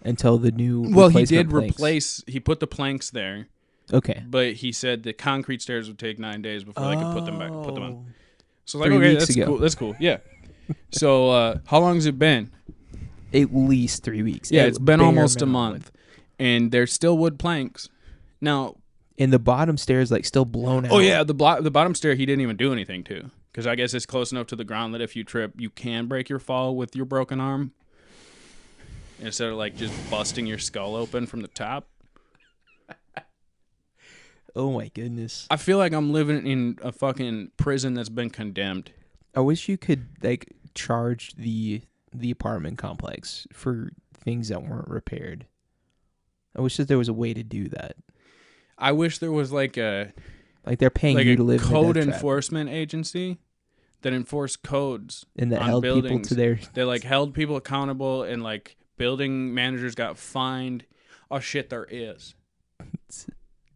until the new. Well, he replacement did planks. replace. He put the planks there, Okay. but he said the concrete stairs would take 9 days before they could put them on. So I was 3 like, okay, weeks that's ago. cool. That's cool. Yeah. So how long has it been? At least 3 weeks. Yeah, At it's been bare almost a minimum. month, and they're still wood planks. Now, And the bottom stairs still blown out. oh yeah, the bottom stair he didn't even do anything to, because I guess it's close enough to the ground that if you trip, you can break your fall with your broken arm instead of like just busting your skull open from the top. Oh my goodness. I feel like I'm living in a fucking prison that's been condemned. I wish you could charge the apartment complex for things that weren't repaired. I wish that there was a way to do that. I wish there was like they're paying you to live in a code death trap. enforcement agency that enforced codes And that on held people buildings. to their. They held people accountable, and building managers got fined. Oh shit, there is.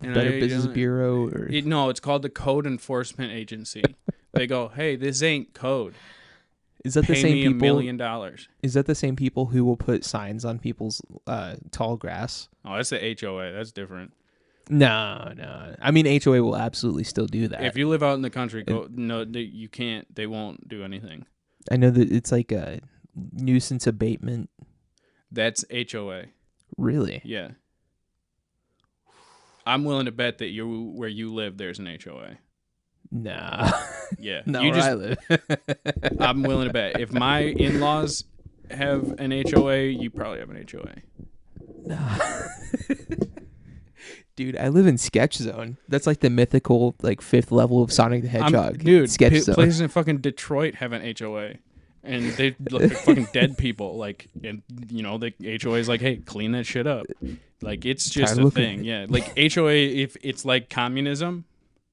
And Better Business Bureau or No, it's called the Code Enforcement Agency. They go, hey, this ain't code. is that the Pay same me people? $1 million. Is that the same people who will put signs on people's tall grass? Oh, that's the HOA. That's different. No. I mean, HOA will absolutely still do that. If you live out in the country, you can't. They won't do anything. I know that it's like a nuisance abatement. That's HOA. Really? Yeah. I'm willing to bet that where you live, there's an HOA. Nah. Yeah. Not where I live. I'm willing to bet. If my in-laws have an HOA, you probably have an HOA. Nah. Dude, I live in Sketch Zone. That's like the mythical, 5th level of Sonic the Hedgehog. Dude, Sketch Zone. places in fucking Detroit have an HOA. And they look like fucking dead people. And the HOA is like, hey, clean that shit up. It's just a thing. Yeah. HOA, if it's like communism,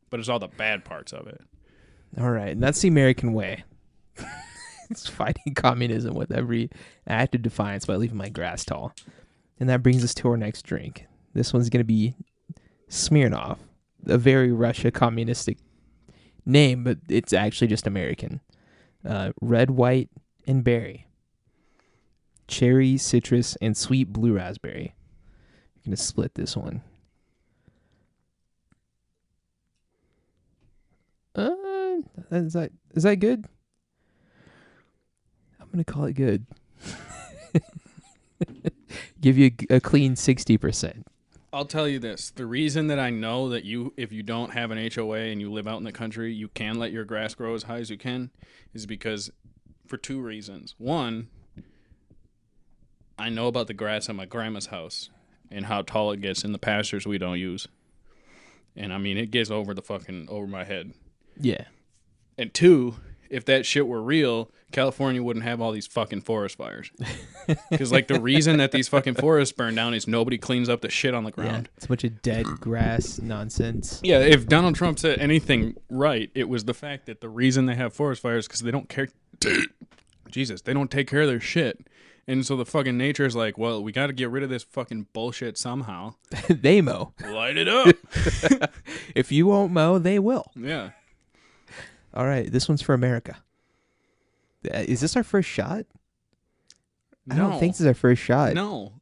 but it's all the bad parts of it. All right. And that's the American way. It's fighting communism with every act of defiance by leaving my grass tall. And that brings us to our next drink. This one's going to be Smirnoff, a very Russia communistic name, but it's actually just American. Red, white, and berry. Cherry, citrus, and sweet blue raspberry. I'm going to split this one. Is that good? I'm going to call it good. Give you a clean 60%. I'll tell you this. The reason that I know that if you don't have an HOA and you live out in the country, you can let your grass grow as high as you can is because for 2 reasons. One, I know about the grass at my grandma's house and how tall it gets in the pastures we don't use. And I mean, it gets over my head. Yeah. And 2, if that shit were real, California wouldn't have all these fucking forest fires. Because, the reason that these fucking forests burn down is nobody cleans up the shit on the ground. Yeah, it's a bunch of dead grass nonsense. Yeah, if Donald Trump said anything right, it was the fact that the reason they have forest fires is because they don't care. Jesus, they don't take care of their shit. And so the fucking nature is like, well, we got to get rid of this fucking bullshit somehow. They mow. Light it up. If you won't mow, they will. Yeah. All right, this one's for America. Is this our first shot? No. I don't think this is our first shot. No.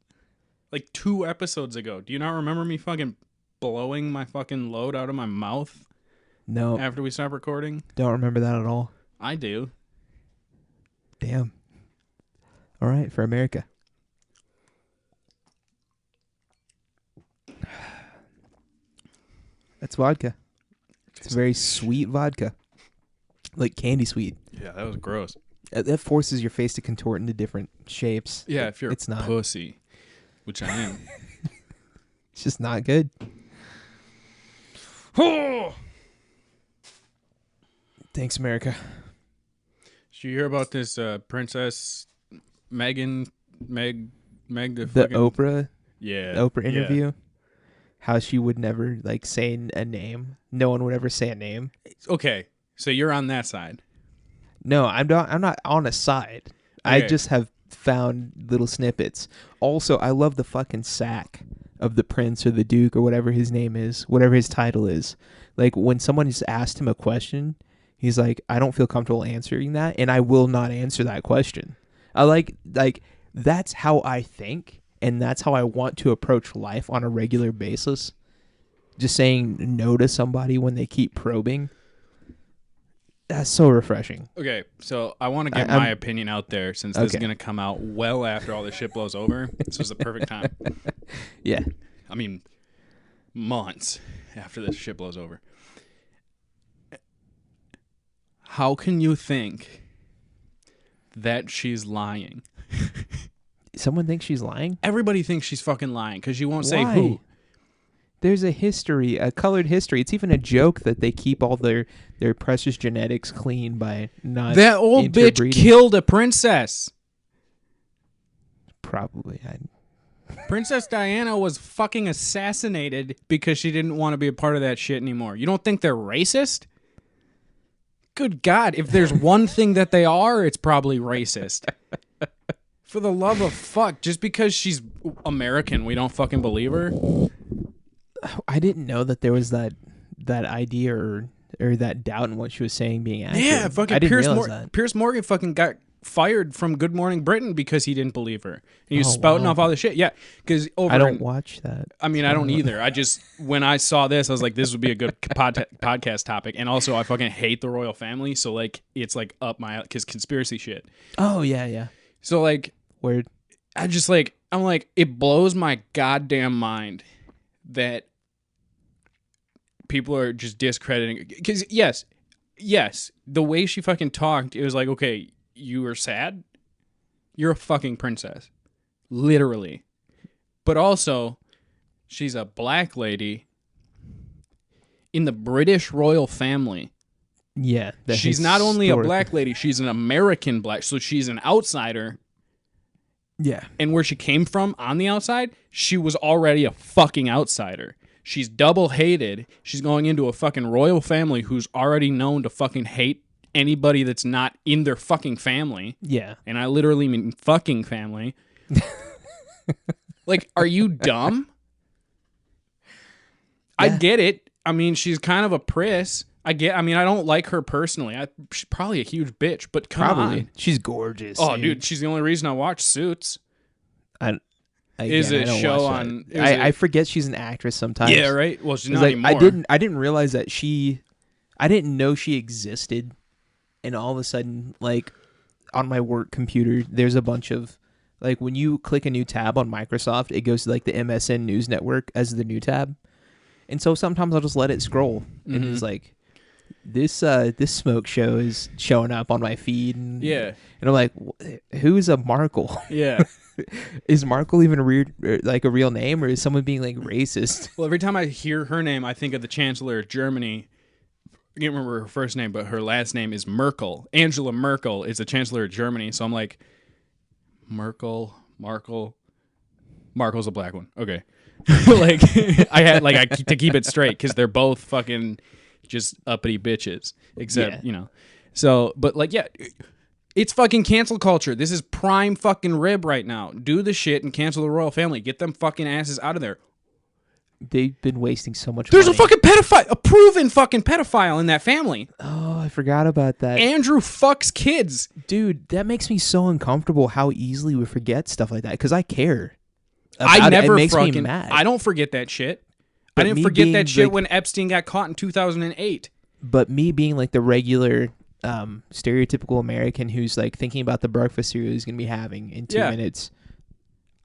2 episodes ago. Do you not remember me fucking blowing my fucking load out of my mouth? No. After we stopped recording? Don't remember that at all. I do. Damn. All right, for America. That's vodka. It's very sweet vodka. Like candy sweet. Yeah, that was gross. That forces your face to contort into different shapes. Yeah, if you're it's not. pussy, which I am. It's just not good. Thanks, America. Did you hear about this Princess Meg the The Oprah interview? Yeah. How she would never like say a name. No one would ever say a name. Okay, so you're on that side. No, I'm not on a side. Okay. I just have found little snippets. Also, I love the fucking sack of the prince or the duke or whatever his name is, whatever his title is. Like when someone has asked him a question, he's like, I don't feel comfortable answering that, and I will not answer that question. I like that's how I think, and that's how I want to approach life on a regular basis. Just saying no to somebody when they keep probing. That's so refreshing. Okay, so I want to get my opinion out there since this is going to come out well after all this shit blows over. This was the perfect time. Yeah. I mean, months after this shit blows over. How can you think that she's lying? Someone thinks she's lying? Everybody thinks she's fucking lying because you won't say Why? who. There's a history, a colored history. It's even a joke that they keep all their precious genetics clean by not That old bitch interbreeding. killed a princess. Probably. Princess Diana was fucking assassinated because she didn't want to be a part of that shit anymore. You don't think they're racist? Good God. If there's one thing that they are, it's probably racist. For the love of fuck. Just because she's American, we don't fucking believe her? I didn't know that there was that idea or that doubt in what she was saying being accurate. Yeah, fucking I didn't realize that. Piers Morgan fucking got fired from Good Morning Britain because he didn't believe her. And he was spouting off all this shit. Yeah, because I don't watch that. I mean, I don't either. I just, when I saw this, I was like, this would be a good podcast topic. And also, I fucking hate the royal family. So, like, it's like up my, because conspiracy shit. Oh, yeah. So, like, Weird. I just like, I'm like, it blows my goddamn mind that people are just discrediting. Because, yes, the way she fucking talked, it was like, okay, you were sad? You're a fucking princess. Literally. But also, she's a black lady in the British royal family. Yeah. She's not only a black lady, she's an American black. So she's an outsider. Yeah. And where she came from on the outside, she was already a fucking outsider. She's double hated. She's going into a fucking royal family who's already known to fucking hate anybody that's not in their fucking family. Yeah. And I literally mean fucking family. Like, are you dumb? Yeah. I get it. I mean, she's kind of a priss. I don't like her personally. She's probably a huge bitch, but come on. She's gorgeous. Oh, dude, she's the only reason I watch Suits. I forget she's an actress sometimes. Yeah, right. Well, she's not like, anymore. I didn't realize that I didn't know she existed, and all of a sudden, like on my work computer, there's a bunch of like when you click a new tab on Microsoft, it goes to like the MSN News Network as the new tab, and so sometimes I'll just let it scroll, and it's like this smoke show is showing up on my feed, and I'm like, who's a Markle? Yeah. Is Markle even a real name, or is someone being like racist? Well, every time I hear her name, I think of the Chancellor of Germany. I can't remember her first name, but her last name is Merkel. Angela Merkel is the Chancellor of Germany. So I'm like, Markle's a black one. Okay. Like, I had to keep it straight because they're both fucking just uppity bitches, except, So, but like, yeah. It's fucking cancel culture. This is prime fucking rib right now. Do the shit and cancel the royal family. Get them fucking asses out of there. They've been wasting so much money. There's a fucking pedophile, a proven fucking pedophile in that family. Oh, I forgot about that. Andrew fucks kids. Dude, that makes me so uncomfortable how easily we forget stuff like that because I care. It makes me mad. I don't forget that shit. But I didn't forget that shit when Epstein got caught in 2008. But me being like the regular stereotypical American who's like thinking about the breakfast cereal he's gonna be having in 2 minutes,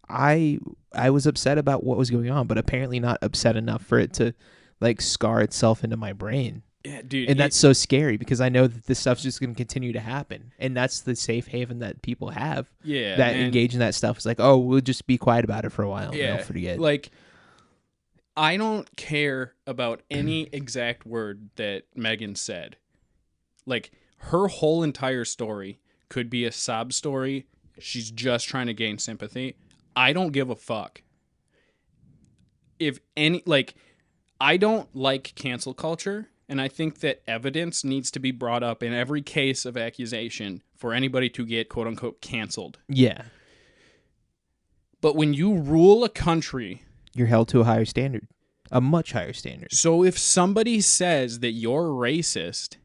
I was upset about what was going on, but apparently not upset enough for it to like scar itself into my brain. Yeah, dude. And that's so scary because I know that this stuff's just going to continue to happen. And that's the safe haven that people have yeah, that man. engage in that stuff. It's like, oh, we'll just be quiet about it for a while and they'll forget. Like, I don't care about any exact word that Megan said. Like, her whole entire story could be a sob story. She's just trying to gain sympathy. I don't give a fuck. I don't like cancel culture, and I think that evidence needs to be brought up in every case of accusation for anybody to get quote unquote canceled. Yeah. But when you rule a country, you're held to a higher standard, a much higher standard. So if somebody says that you're racist,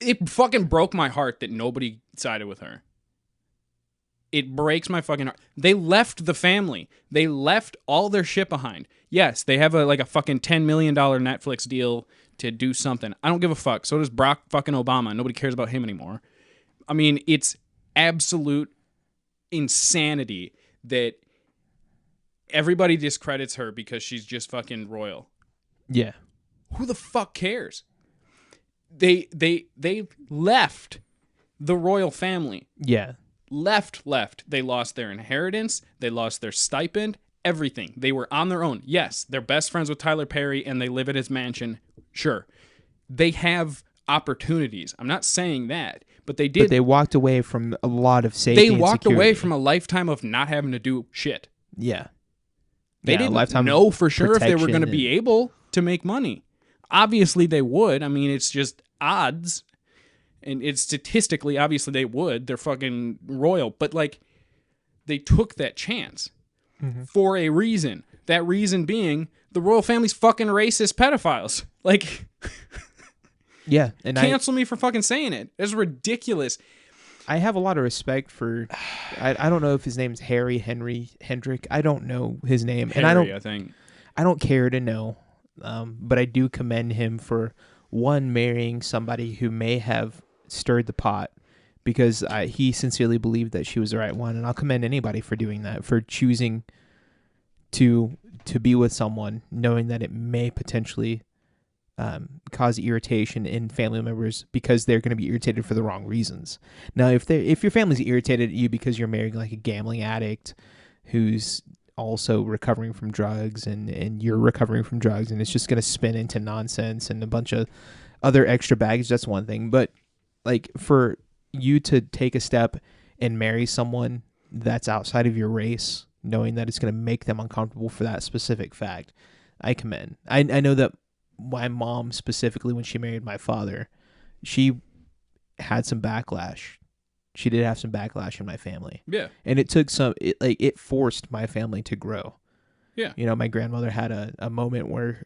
it fucking broke my heart that nobody sided with her. It breaks my fucking heart. They left the family. They left all their shit behind. Yes, they have a fucking $10 million Netflix deal to do something. I don't give a fuck. So does Barack fucking Obama. Nobody cares about him anymore. I mean, it's absolute insanity that everybody discredits her because she's just fucking royal. Yeah. Who the fuck cares? They left the royal family. Yeah. Left. They lost their inheritance. They lost their stipend. Everything. They were on their own. Yes, they're best friends with Tyler Perry and they live at his mansion. Sure. They have opportunities. I'm not saying that, but they did. But they walked away from a lot of safety. They walked and away from a lifetime of not having to do shit. Yeah. They didn't know for sure if they were going to be able to make money. Obviously, they would. I mean, it's just odds. And it's statistically, obviously, they would. They're fucking royal. But, like, they took that chance for a reason. That reason being the royal family's fucking racist pedophiles. Like, yeah. And cancel me for fucking saying it. It's ridiculous. I have a lot of respect for, I don't know if his name's Henry Hendrick. I don't know his name. Henry, and I don't care to know. But I do commend him for, one, marrying somebody who may have stirred the pot because he sincerely believed that she was the right one. And I'll commend anybody for doing that, for choosing to be with someone knowing that it may potentially cause irritation in family members because they're going to be irritated for the wrong reasons. Now, if your family's irritated at you because you're marrying like a gambling addict who's also recovering from drugs and you're recovering from drugs and it's just going to spin into nonsense and a bunch of other extra baggage, that's one thing. But like for you to take a step and marry someone that's outside of your race, knowing that it's going to make them uncomfortable for that specific fact, I commend. I know that my mom specifically, when she married my father, she had some backlash. She did have some backlash in my family. Yeah. And it took it forced my family to grow. Yeah. You know, my grandmother had a moment where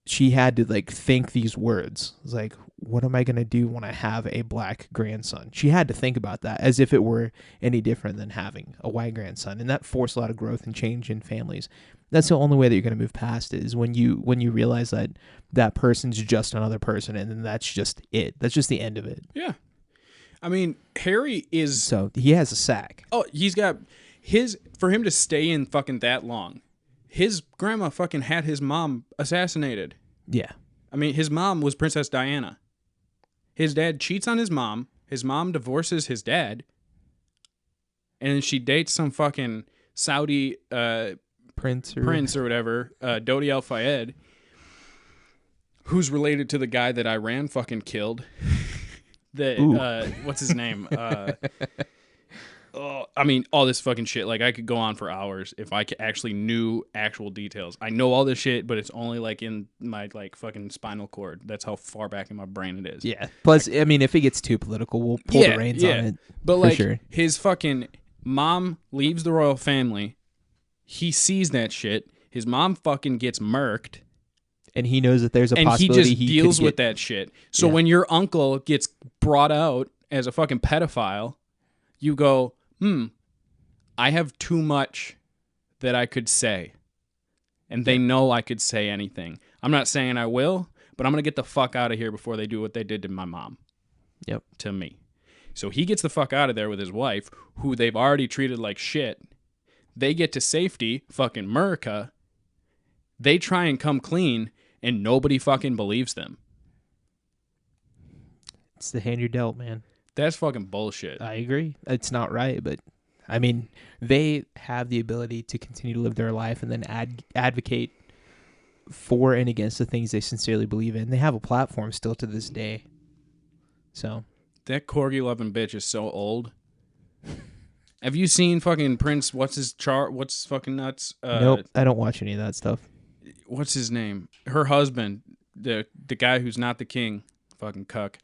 she had to like think these words. It was like, what am I going to do when I have a black grandson? She had to think about that as if it were any different than having a white grandson. And that forced a lot of growth and change in families. That's the only way that you're going to move past it, is when you realize that that person's just another person and then that's just it. That's just the end of it. Yeah. I mean, Harry is... So he has a sack. Oh, he's got for him to stay in fucking that long, his grandma fucking had his mom assassinated. Yeah. I mean, his mom was Princess Diana. His dad cheats on his mom divorces his dad, and then she dates some fucking Saudi prince or whatever, Dodi Al-Fayed, who's related to the guy that Iran fucking killed. What's his name? I mean, all this fucking shit. Like, I could go on for hours if I actually knew actual details. I know all this shit, but it's only like in my like fucking spinal cord. That's how far back in my brain it is. Yeah. Plus, I mean, if it gets too political, we'll pull the reins on it. But like, his fucking mom leaves the royal family. He sees that shit. His mom fucking gets murked. And he knows that there's a possibility and he just deals with that shit. So when your uncle gets brought out as a fucking pedophile, you go, I have too much that I could say. And they know I could say anything. I'm not saying I will, but I'm going to get the fuck out of here before they do what they did to my mom. Yep. To me. So he gets the fuck out of there with his wife, who they've already treated like shit. They get to safety, fucking America. They try and come clean, and nobody fucking believes them. It's the hand you're dealt, man. That's fucking bullshit. I agree. It's not right, but I mean, they have the ability to continue to live their life and then advocate for and against the things they sincerely believe in. They have a platform still to this day. So That corgi-loving bitch is so old. Have you seen fucking Prince? What's fucking nuts? nope, I don't watch any of that stuff. What's his name? Her husband, the guy who's not the king, fucking cuck.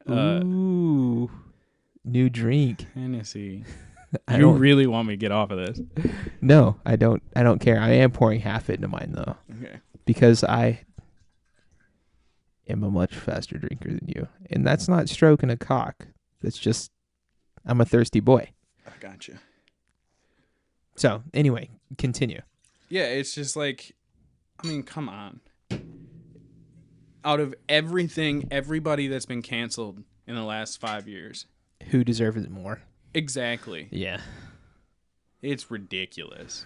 Ooh, new drink. Hennessy. I You don't really want me to get off of this? No, I don't care. I am pouring half it into mine though, Okay. because I am a much faster drinker than you, and that's not stroking a cock. That's just I'm a thirsty boy. I gotcha. So anyway, continue. Yeah, it's just like, I mean, come on. Out of everybody that's been canceled in the last 5 years. Who deserves it more? Exactly. Yeah. It's ridiculous.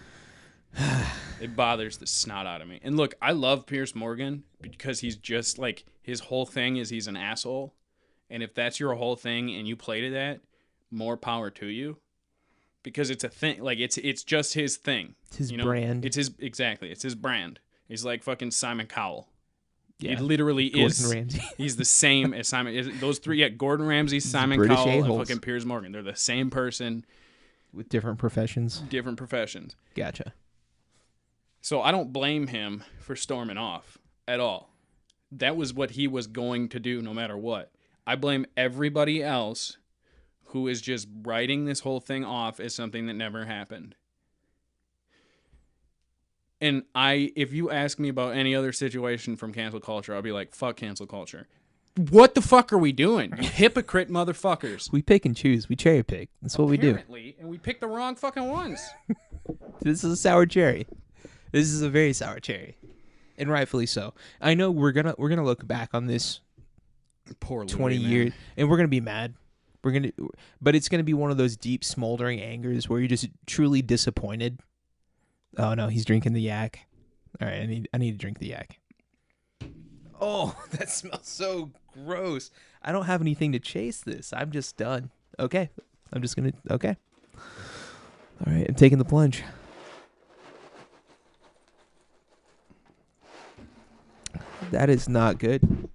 It bothers the snot out of me. And look, I love Pierce Morgan because he's just like, his whole thing is he's an asshole. And if that's your whole thing and you play to that, more power to you. Because it's a thing, like it's just his thing. It's his you know? brand. It's his brand. He's like fucking Simon Cowell. Yeah. He literally Gordon is. Ramsay. He's the same as Simon. Those three, Gordon Ramsay, Simon British Cowell, and a-holes. fucking Piers Morgan. They're the same person, With different professions. different professions. Gotcha. So I don't blame him for storming off at all. That was what he was going to do no matter what. I blame everybody else who is just writing this whole thing off as something that never happened. And if you ask me about any other situation from cancel culture, I'll be like, fuck cancel culture. What the fuck are we doing? You hypocrite motherfuckers. We pick and choose. We cherry pick. That's what we do. Apparently, and we picked the wrong fucking ones. This is a sour cherry. This is a very sour cherry, and rightfully so. I know we're gonna look back on this Poor 20 Louis, man. years, and we're gonna be mad. But it's gonna be one of those deep, smoldering angers where you're just truly disappointed. Oh no, he's drinking the yak. All right, I need to drink the yak. Oh, that smells so gross. I don't have anything to chase this. I'm just done. Okay, I'm just gonna. Okay. All right, I'm taking the plunge. That is not good.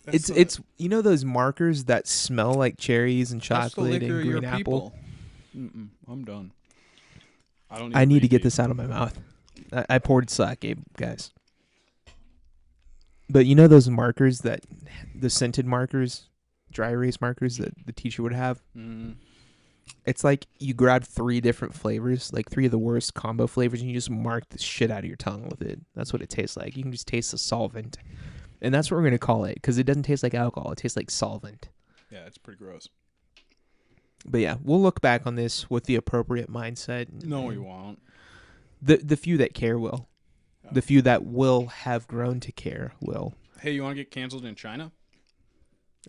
It's you know those markers that smell like cherries and That's the chocolate liquor and of your green apple. people. I'm done. I need to get this out of my mouth. I poured slack, Gabe, guys. But you know those markers the scented markers, dry erase markers that the teacher would have? It's like you grab 3 different flavors, like 3 of the worst combo flavors, and you just mark the shit out of your tongue with it. That's what it tastes like. You can just taste the solvent. And that's what we're going to call it, because it doesn't taste like alcohol. It tastes like solvent. Yeah, it's pretty gross. But yeah, we'll look back on this with the appropriate mindset. No, we won't. The few that care will. Oh. The few that will have grown to care will. Hey, you want to get canceled in China?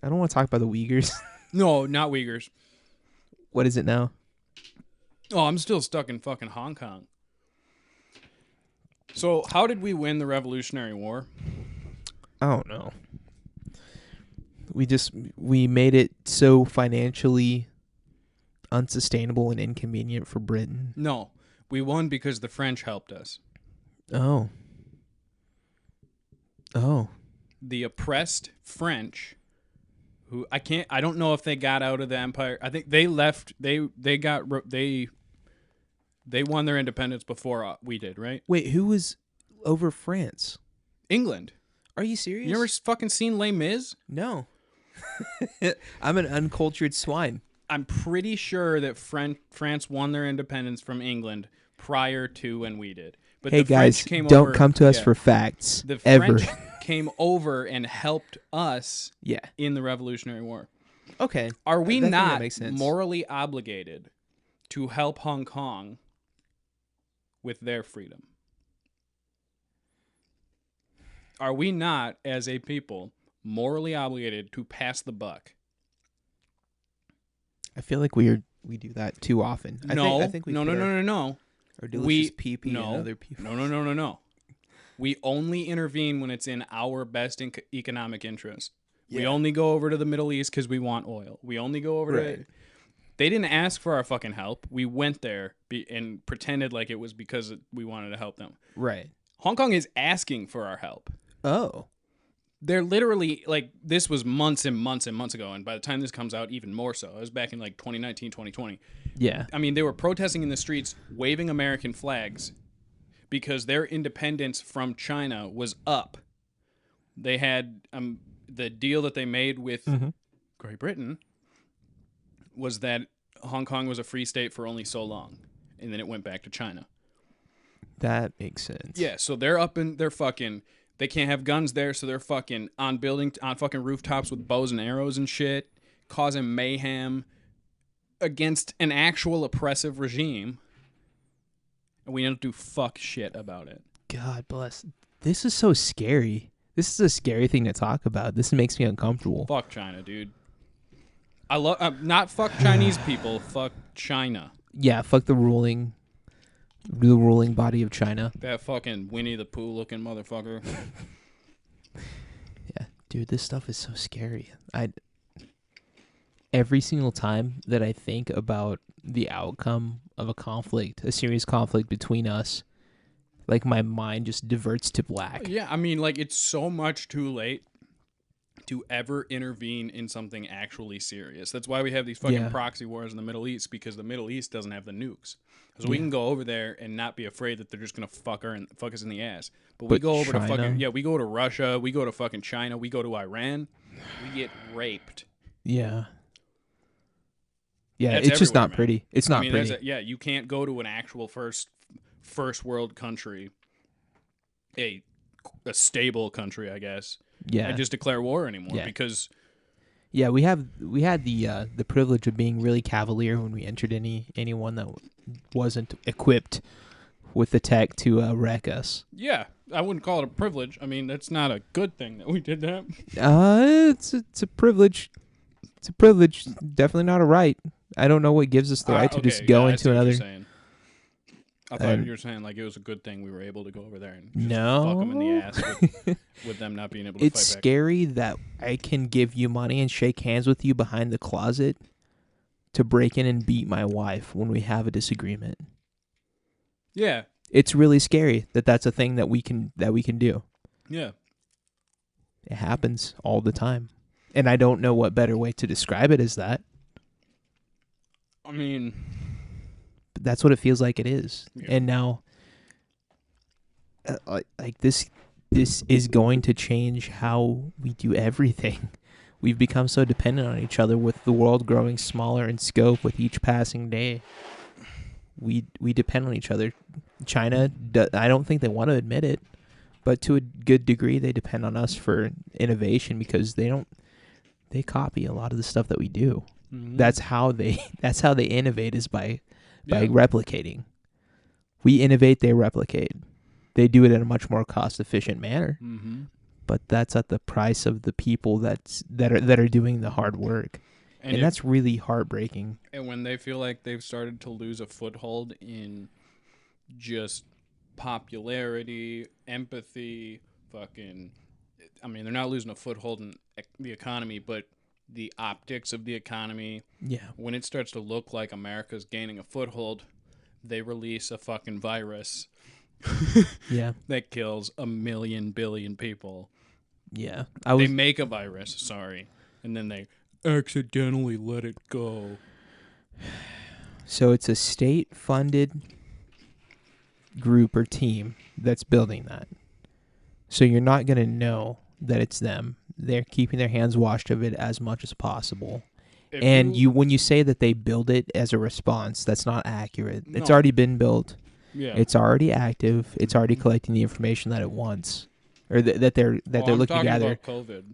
I don't want to talk about the Uyghurs. No, not Uyghurs. What is it now? Oh, I'm still stuck in fucking Hong Kong. So, how did we win the Revolutionary War? I don't know. We made it so financially unsustainable and inconvenient for Britain. No, we won because the French helped us. Oh. The oppressed French, who I don't know if they got out of the empire. I think they left. They won their independence before we did, right? Wait, who was over France? England. Are you serious? You ever fucking seen Les Mis? No. I'm an uncultured swine. I'm pretty sure that France won their independence from England prior to when we did. But Hey the guys, French came don't over, come to us yeah. for facts. The ever. French came over and helped us Yeah. in the Revolutionary War. Okay. Are we I think that not makes sense. morally obligated to help Hong Kong with their freedom? Are we not, as a people, morally obligated to pass the buck? I feel like we do that too often. I think we No. Or delicious pee-pee no, and other people. No. We only intervene when it's in our best economic interest. We only go over to the Middle East because we want oil. We only go over to... They didn't ask for our fucking help. We went there and pretended like it was because we wanted to help them. Right. Hong Kong is asking for our help. Oh. They're literally, like, this was months and months and months ago, and by the time this comes out, even more so. It was back in, like, 2019, 2020. Yeah. I mean, they were protesting in the streets, waving American flags, because their independence from China was up. They had the deal that they made with Great Britain was that Hong Kong was a free state for only so long, and then it went back to China. That makes sense. Yeah, so they're up in their fucking... They can't have guns there, so they're fucking on fucking rooftops with bows and arrows and shit, causing mayhem against an actual oppressive regime. And we don't do fuck shit about it. God bless. This is so scary. This is a scary thing to talk about. This makes me uncomfortable. Fuck China, dude. I love not fuck Chinese people. Fuck China. Yeah, fuck the ruling body of China. That fucking Winnie the Pooh looking motherfucker. Yeah, dude, this stuff is so scary. Every single time that I think about the outcome of a serious conflict between us, like my mind just diverts to black. Yeah, I mean, like, it's so much too late to ever intervene in something actually serious. That's why we have these fucking proxy wars in the Middle East, because the Middle East doesn't have the nukes. So we can go over there and not be afraid that they're just gonna fuck us in the ass. But we go over China? we go to Russia, we go to fucking China, we go to Iran, we get raped. Yeah. Yeah, That's it's just not man. pretty. It's not pretty. You can't go to an actual first world country, a stable country, I guess. Yeah. And just declare war anymore because. Yeah, we had the privilege of being really cavalier when we entered anyone that wasn't equipped with the tech to wreck us. Yeah, I wouldn't call it a privilege. I mean, that's not a good thing that we did that. It's a privilege. It's a privilege. Definitely not a right. I don't know what gives us the right to just go into another. I thought you were saying like it was a good thing we were able to go over there and just No. fuck them in the ass with them not being able to It's fight back. scary that I can give you money and shake hands with you behind the closet to break in and beat my wife when we have a disagreement. Yeah. It's really scary that that's a thing that we can do. Yeah. It happens all the time. And I don't know what better way to describe it as that. I mean, But that's what it feels like it is. Yeah. And now like this is going to change how we do everything. We've become so dependent on each other with the world growing smaller in scope with each passing day. We depend on each other. China, I don't think they want to admit it, but to a good degree they depend on us for innovation because they copy a lot of the stuff that we do. mm-hmm. That's how they innovate is by replicating. We innovate, they replicate. They do it in a much more cost-efficient manner, Mm-hmm. but that's at the price of the people that are doing the hard work, and that's really heartbreaking. And when they feel like they've started to lose a foothold in just popularity, empathy, I mean, they're not losing a foothold in the economy, but the optics of the economy. Yeah. When it starts to look like America's gaining a foothold, they release a fucking virus. Yeah. That kills 1 million billion people. Yeah. They make a virus, and then they accidentally let it go. So it's a state-funded group or team that's building that. So you're not going to know that it's them. They're keeping their hands washed of it as much as possible. When you say that they build it as a response, that's not accurate. No. It's already been built. Yeah. It's already active. It's already collecting the information that it wants, or that they're looking to gather. About COVID.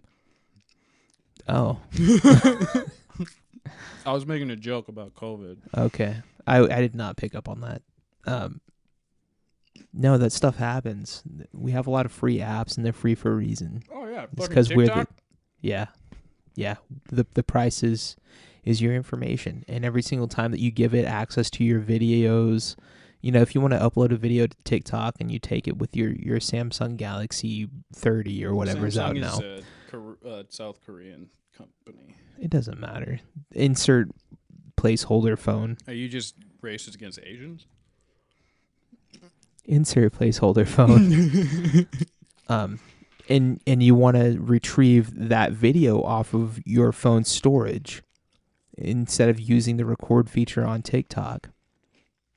Oh, I was making a joke about COVID. okay. I did not pick up on that. No, that stuff happens. We have a lot of free apps, and they're free for a reason. Oh yeah, It's fucking because TikTok. Yeah. The price is your information, and every single time that you give it access to your videos, if you want to upload a video to TikTok and you take it with your Samsung Galaxy 30 or whatever's out now. Samsung is a South Korean company. It doesn't matter. Insert placeholder phone. Are you just racist against Asians? Insert placeholder phone. And you want to retrieve that video off of your phone's storage instead of using the record feature on TikTok.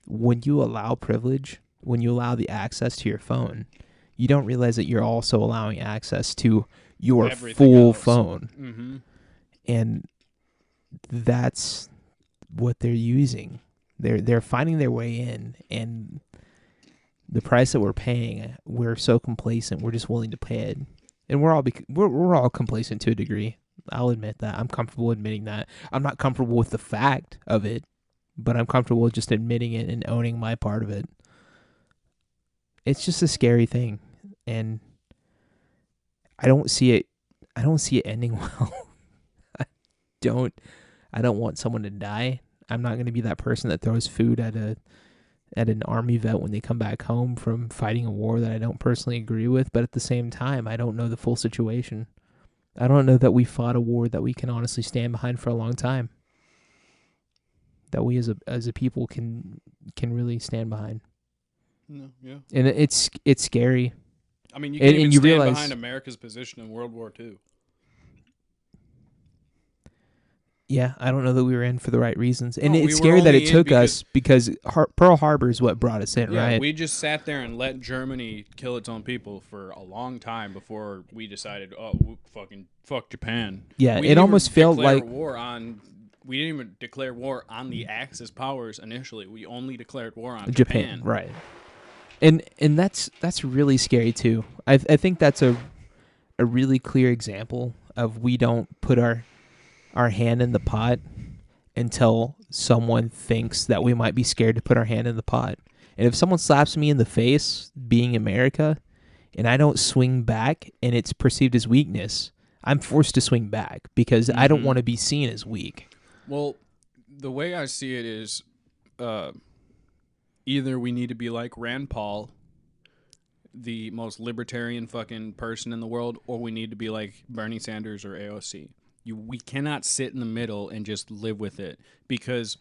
When you allow privilege, when you allow the access to your phone, you don't realize that you're also allowing access to your full phone. Mm-hmm. And that's what they're using. They're finding their way in, and the price that we're paying, we're so complacent. We're just willing to pay it, and we're all complacent to a degree. I'll admit that. I'm comfortable admitting that. I'm not comfortable with the fact of it, but I'm comfortable with just admitting it and owning my part of it. It's just a scary thing, and I don't see it ending well. I don't want someone to die. I'm not going to be that person that throws food at an army vet when they come back home from fighting a war that I don't personally agree with, but at the same time, I don't know the full situation. I don't know that we fought a war that we can honestly stand behind for a long time. That we as a people can really stand behind. No, yeah. And it's scary. I mean, you can't even you stand realize, behind America's position in World War II. Yeah, I don't know that we were in for the right reasons. And No, it's scary that it took us because Pearl Harbor is what brought us in, yeah, right? We just sat there and let Germany kill its own people for a long time before we decided, fuck Japan. Yeah, it almost felt like we didn't even declare war on the Axis powers initially. We only declared war on Japan, right? And that's really scary too. I think that's a really clear example of we don't put our hand in the pot until someone thinks that we might be scared to put our hand in the pot. And if someone slaps me in the face being America and I don't swing back and it's perceived as weakness, I'm forced to swing back because I don't want to be seen as weak. Well, the way I see it is either we need to be like Rand Paul, the most libertarian fucking person in the world, or we need to be like Bernie Sanders or AOC. We cannot sit in the middle and just live with it, because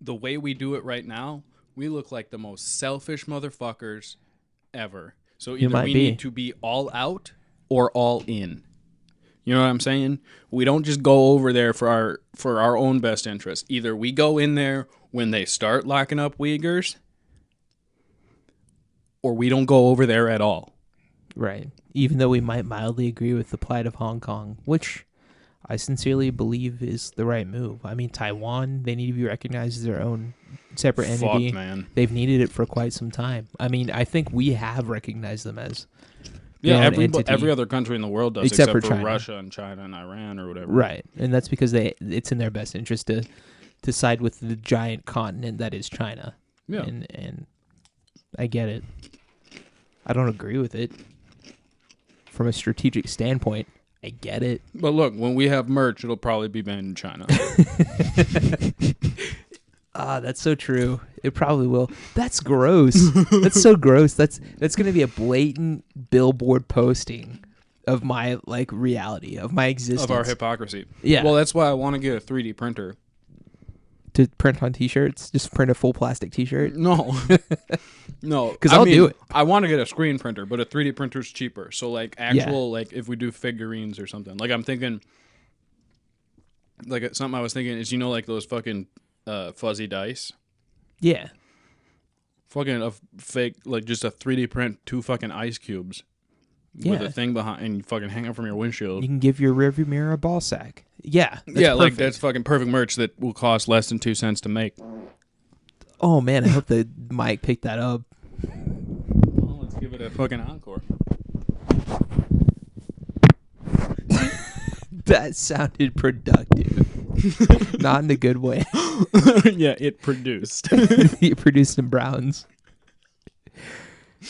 the way we do it right now, we look like the most selfish motherfuckers ever. So either we need to be all out or all in. You know what I'm saying? We don't just go over there for our own best interest. Either we go in there when they start locking up Uyghurs, or we don't go over there at all. Right. Even though we might mildly agree with the plight of Hong Kong, which I sincerely believe is the right move. I mean, Taiwan, they need to be recognized as their own separate entity. Fuck, man. They've needed it for quite some time. I mean, I think we have recognized them as every other country in the world does, except for China. Russia and China and Iran or whatever. Right. And that's because it's in their best interest to side with the giant continent that is China. Yeah. And I get it. I don't agree with it. From a strategic standpoint, I get it. But look, when we have merch, it'll probably be banned in China. That's so true. It probably will. That's gross. That's so gross. That's going to be a blatant billboard posting of my reality, of my existence. Of our hypocrisy. Yeah. Well, that's why I want to get a 3D printer. To print on T-shirts? Just print a full plastic T-shirt? No. No. Because I'll do it. I want to get a screen printer, but a 3D printer is cheaper. So, if we do figurines or something. I'm thinking, something I was thinking is, those fucking fuzzy dice? Yeah. Fucking a fake, just a 3D print 2 fucking ice cubes. Yeah. With a thing behind, and you fucking hang it from your windshield. You can give your rearview mirror a ball sack. Yeah. Perfect. That's fucking perfect merch that will cost less than 2 cents to make. Oh, man, I hope the mic picked that up. Well, let's give it a fucking encore. That sounded productive. Not in a good way. Yeah, it produced. It produced some browns.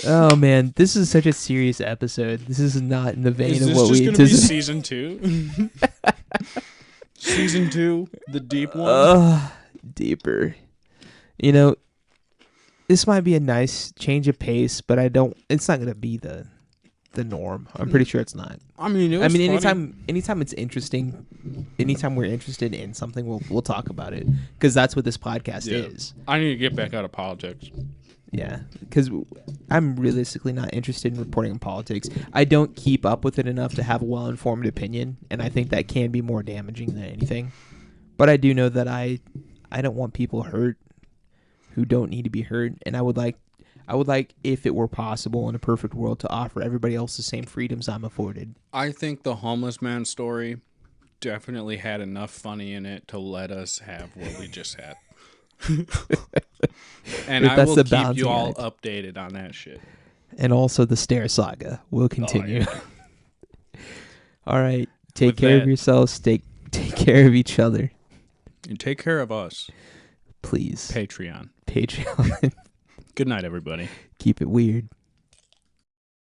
Oh, man, this is such a serious episode. This is not in the vein of what we anticipated. Is this just going to be season 2? Season 2, the deep one? Deeper. this might be a nice change of pace, but it's not gonna be the norm. I'm pretty sure it's not. I mean, it was funny. anytime it's interesting, anytime we're interested in something, we'll talk about it, because that's what this podcast is. I need to get back out of politics. Yeah, because I'm realistically not interested in reporting on politics. I don't keep up with it enough to have a well-informed opinion, and I think that can be more damaging than anything. But I do know that I don't want people hurt who don't need to be hurt, and I would like, if it were possible in a perfect world, to offer everybody else the same freedoms I'm afforded. I think the homeless man story definitely had enough funny in it to let us have what we just had. And I will keep you all updated on that shit. And also the Stair Saga will continue. Oh, yeah. All right. Take care of yourselves. Take care of each other. And take care of us. Please. Patreon. Good night, everybody. Keep it weird.